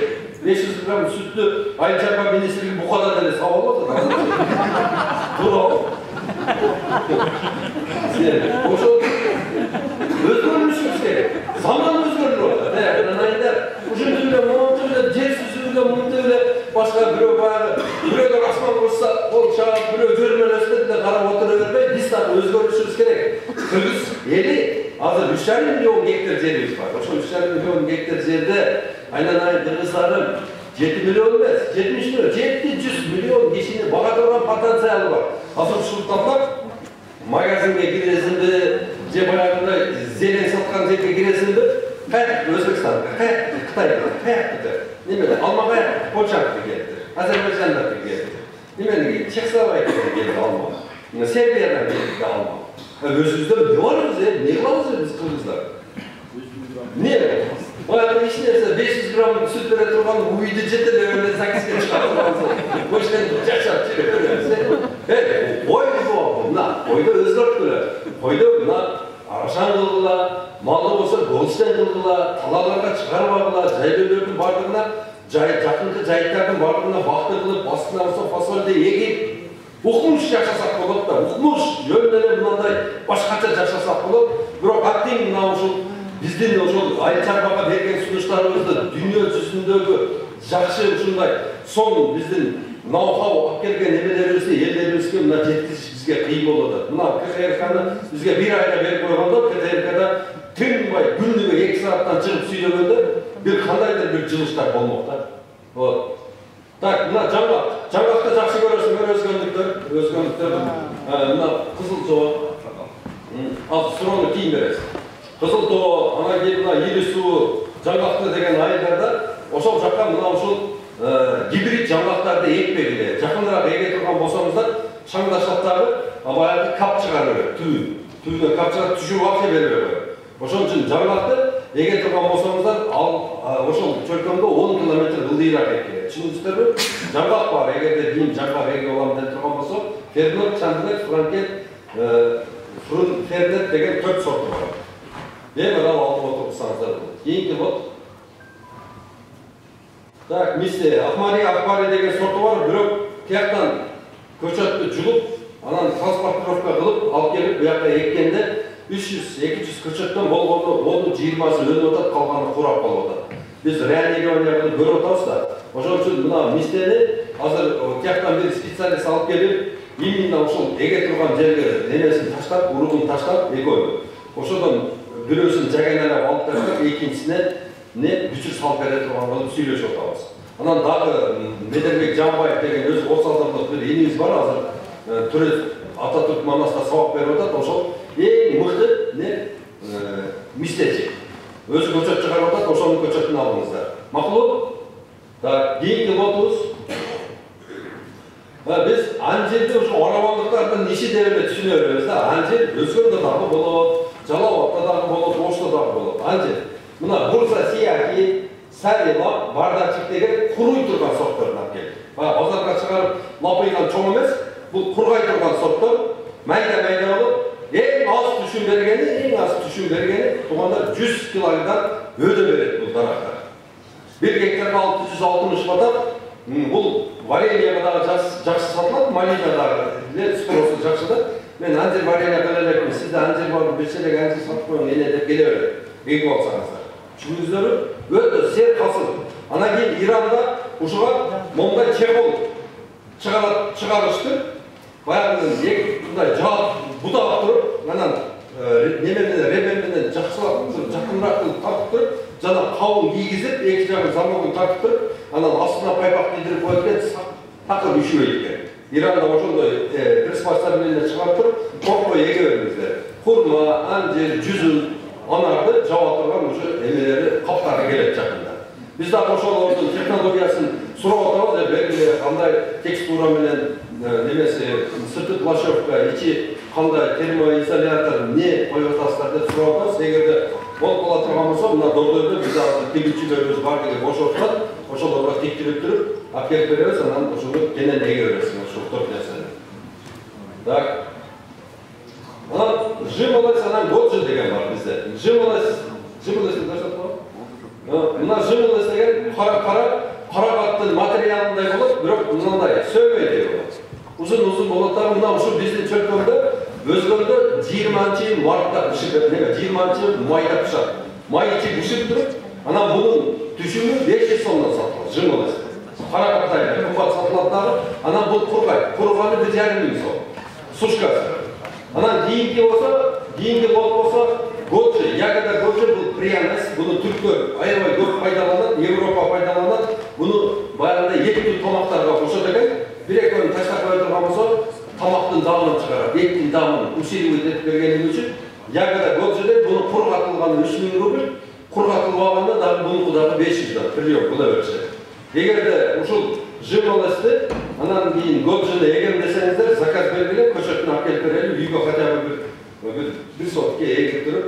500 грамм сүтті Айыл-Шаруа министрлігі бұқада деле сауалады. Турау. Ошо өзгөрүшүбүз керек. Заман өзгөрүп атат. Анайдар ушул түрдө монтүлө жерсиз түрдө монтүлө башка бирөө баягы бирөөлөр асман болса, ол чаап бирөө жөрмөлөстө да карап отура бербей, биз да өзгөрүшүбүз керек. Кыргыз эли азыр 3,5 миллион гектар жерибиз бар. Ошол 3,5 миллион гектар жерде айланайын кыргыздардын 7 milyon емес, 70 milyon, 700 milyon kişinin bağa тұрған потенциалы бар. Азыр шұртталап, магазинге кіресіңді, же баяғыда зелен сатқан жерге кіресіңді, қайық Өзбекстанға, қайық Қытайға, қайық немеді, Алмаға Польшаға келді, Азербайжанға келді. Немені Чехословакияға келді Алма, Сербиядан келді Алма. Өзімізде не var өзі, не қыламыз біз қырғыздар? Не? Баяғыда еш нәрсе 500 грамм сүт бере тұрған үйді жетелі өмірден сәкіске шығарып тұрған соң. Көштен жақшап жүре көреміз. Ойды бұл, мына, ойды өзгіріп көрі. Ойды мына арашан қылғыла, малы болса голштен қылғыла, талаларға шығарып ағыла, жайлөлердің барлығына, жақынғы жайттардың барлығына бақты қылып, басына болса фасольде егіп, Уқмуш жашасақ болып та, уқмуш жөнделе мынандай башқаша жашасақ болып, бірақ әттең мына ошол биздин ошол айыл-чарбаға берген сунуштарыбызды дүйнө жүзүндөгү жакшы ушундай соң биздин ноу-хау алып келген немелерибизди элдерибизге мына жеткизиш бизге кыйын болуп атат. Мына КХРКны бизге бир айда берип койгондо, КХРКда тынбай күнүгө 2 сааттан чыгып сүйлөгөндө бир кандайдыр бир жылыштар болмок да. Вот. Так, мына жаңғақты жақсы көресіңдер өзгөндіктер. Мына қызыл тоғы, ал сұроны кейін бересің. Қызыл тоғы, ана кейін мына елі суы жаңғақты деген айылдарда, ошол жаққа мына ошол гибрид жаңғақтарды екпегіле. Жақынырақ еге тұрған болсаңыздар, шаңдаштақтағы баяғы кап шығарып, түйінен кап шығарып, түшіп апше беріп. Ошол үчүн жаңғақты еге тұрған болсаңыздар, ошол чөлкөмдө 10 километр ылдыйраак еккен. Түшүнүңүздөрбү? Жаңғак бар, эгерде кийин жаңғак эге болам деп турган болсо, Фернет, Чандыбек, Франкет, Фернет деген 4 сорты бар. Мына алып отурсаңыздар болот. Кийинки вот. Так, мисте Акбари деген сорты бар, бирок тияктан көчөттү жулуп, анан транспортировка кылып, алып келип, буякка эккенде 300-200 көчөттөн болгону 10-20сы өнүп атат, калганы курап калып атат. Biz reanimasiya көріп отырмыз да. Ошол үчүн мына мистени азыр тияктан бир специалист алып келип, именно ошол эге турган жерге немесин таштап, уругун таштап, экөө. Ошодон бирөөсүн жагайналап алып таштап, экинчисине не бүчүр салып бере турган болуп сүйлөшүп атабыз. Анан дагы Медербек Жамбаев деген өз орсалдардык бир инибиз бар, азыр Түрет Ататүрк Манаста сабак берип атат. Ошол эң мыкты не мистечи. Өзі көчөт шығарып атат, ошонун көчөтүн алыңыздар. Макулбу? Так, кийинки лотубуз. Биз анжирди ушу орамалдыктардын иши деп эле түшүнө беребиз да. Анжир Өскөндө дагы болот, Жалал Абадта дагы болот, Ошто дагы болот. Анжир. Мына Бурса Сияки, Сарила, Бардачик деген куруй турган сорттордун алып келди. Базарга чыгарып лапыйган чоң эмес, бул кургай турган сорттор, майда-майда болуп, ең аз түшін бергені, туғандар 100 килограмм өді береді бұл дарақтар. Bir гектарға 660 батат, бұл вареньяға жақсы сатылады, малинадағы спросы жақсы да. Мен анжир варенья қалайлекпін, сізді анжир бар, берселек анжир сатып қойын, ене деп келе береді. Егі болсаңыздар. Шүңіздері өті сер қасыл. Ана кейін Иранда ұшыға мұндай чехол шығарышты. Баяғынан бұндай бұдап тұрып, анан неменен ребенменен жақынырақ қылып тартып тұрып, жана қауын кигізіп, екі жағын замогын тартып тұрып, анан астына пайпақ кидіріп қойып, тақыр үшіп екен. Иранда ошондой приспастар менен шығарып тұрып, қорқой еге беріңіздер. Хурма, анжир, жүзүн, анарды жауа тұрған уже емелері қаптары келеді жақында. Biz de ошол технологиясын сурап атабыз, белгиле кандай текстура менен немесе сырты плашевка, ичи кандай термоизолятор не коюп атасыздар деп сурап атабыз. Эгерде болуп кала турган болсо, мына долдордо биз азыр тигүүчүлөрүбүз бар деген бошоп турат, ошолорго тиктирип туруп, алып келип беребиз, анан ошону кенен эге бересиң, ошол топ нерсени. Так. Анан жимолес, анан годжи деген бар бизде. Жимолес дашат бар. Мына жимолес деген карагаттын материалындай болот, бирок мындай сөймөйдей болот. Узун болот да, мына ушу биздин чөлкөмдө өзгөндө 20-мартта бышып, 20-майда бышат. Май ичи бышып туруп, анан бунун түшүмү 500 сомдон сатылат, жимолес. Карагаттай кымбат сатылат дагы, анан бул кургай, курганы 1,5 сом. Сушкасы. Анан кийинки болсо, годжи, ягода годжи бул пряность, буну түрктөр аябай көп пайдаланат, Европа пайдаланат, буну усиливать етіп бергенім үшін, ягода годжеде бұны құрғатылғаны 3 000 рубль, құрғатылып алғанда дағы бұны дағы 500 триллион бұла берсе. Егерде ушул жималасты, анан кейін годжеде егем десеңіздер, заказ бергелеп, көшеттін акеліп берелі, үйге хотя бы bir sotke егіп тұрып,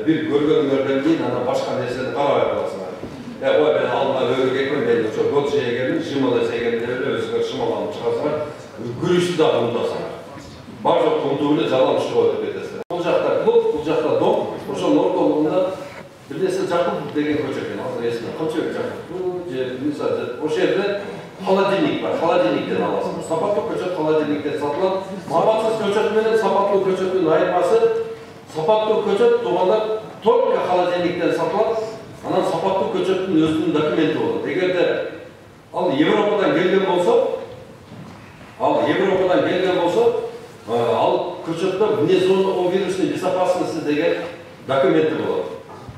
bir көргеніңерден кейін ана башқа несені қарабай қаласыңар. Ой, ben alma öyle ekmem, ben çok goджеге егемін, жималас егемін, өзіңер шымаланып шығасыңар, күрішті да ұмытасыңар. Бар жоқ тұңдуыны жалам шығып өтіп етесіңер. Бұл жақта клуб, бұл жақта дом, ошол орталығында бірнесе Жақып деген көшекен, азыр есімде, қанша Жақып, ошол жерде холодильник бар, холодильниктен аласың. Сапаттуу көчөт холодильниктен сатылат. Сапатсыз көчөт менен сапаттуу көчөттүн айырмасы, сапаттуу көчөт туугандар только холодильниктен сатылат. Анан сапаттуу көчөттүн өзүнүн документи болот. Эгерде ал Европадан келген болсо, ал көчөттө вне зоны вирусной безопасности деген документи болот.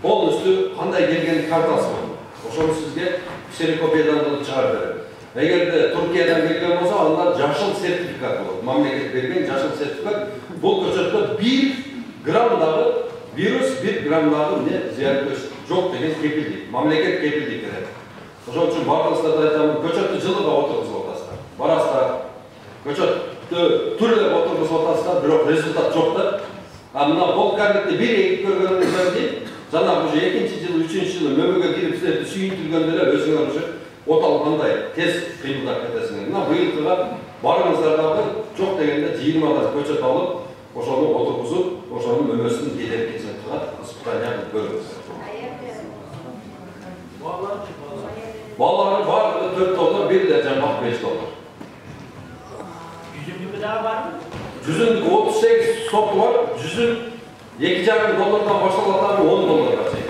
Полностью кандай келгенин картасы болот. Ошону сизге ксерокопиядан алып чыгарып берет. Эгерде Туркиядан келген болсо, анда жашыл сертификат болот. Мамлекет берген жашыл сертификат. Бул көчөттө 1 граммдагы вирус, 1 граммдагы зыянкөз жок деген кепилдик. Мамлекет кепилдик берет. Ошон үчүн бардыгыңыздарга айтамын, көчөттү жылыга отургузуп атасыздар. Барасыздар, көчөттү түрлөп отургузуп атасыздар, бирок результат жок да. Мына болкарникти бир эгип көргөнүңүздөн кийин, жана уже 2-чи жылы, 3-чү жылы мөбөгө кирип силерди сүйүндүргөндө эле өзүңөр уже оталгандай тез кыймылдап кетесиңер. Мына быйылкыга барыңыздар дагы жок дегенде 20 көчөт алып, ошону отургузуп, ошонун мөмөсүн кедеркисин кылат, испытания кылып көрүңүздөр. Балалары барлығы $4, бiri de жаңбақ $5. Жүзімдікі daha var mı? Жүзімдікі 38 сорты var, жүзім $2,5 başlatan $10 çekiyor.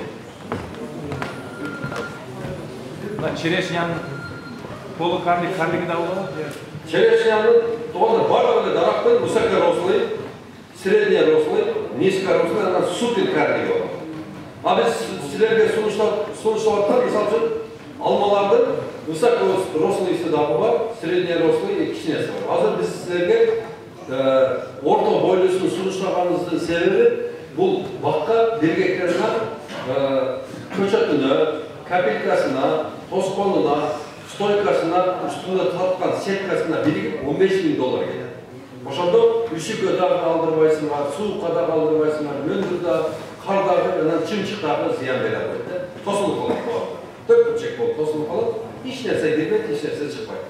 Черешняның полукарлigi да болады? Черешняның тоғаны барлығы дарақтың высокорослый, среднерослый, низкорослый, анан супер карлиги болады. А біз сіздерге sunuşlavatқан, мысал үшін, алмалардың высокорослыйсы дапы бар, среднерослый, кичинесі бар. Азыр біз сіздерге орта бойлысын sunuşlағанымыздың себебі бұл баққа 1 гектарына көчөтүнө, капелькасына, тосконуна, стойкасына, үстүнө татқан сеткасына birikip $15,000 келет. Ошондо үшүккө дагы калдырбайсыңар, суукка да калдырбайсыңар, мөндүрдө, кардагы, чымчыктагы зыян бере койот. Тосулуп калат. Төп чек болуп тосулуп калат. Эч нерсе кирбейт, эч нерсе чыкпайт.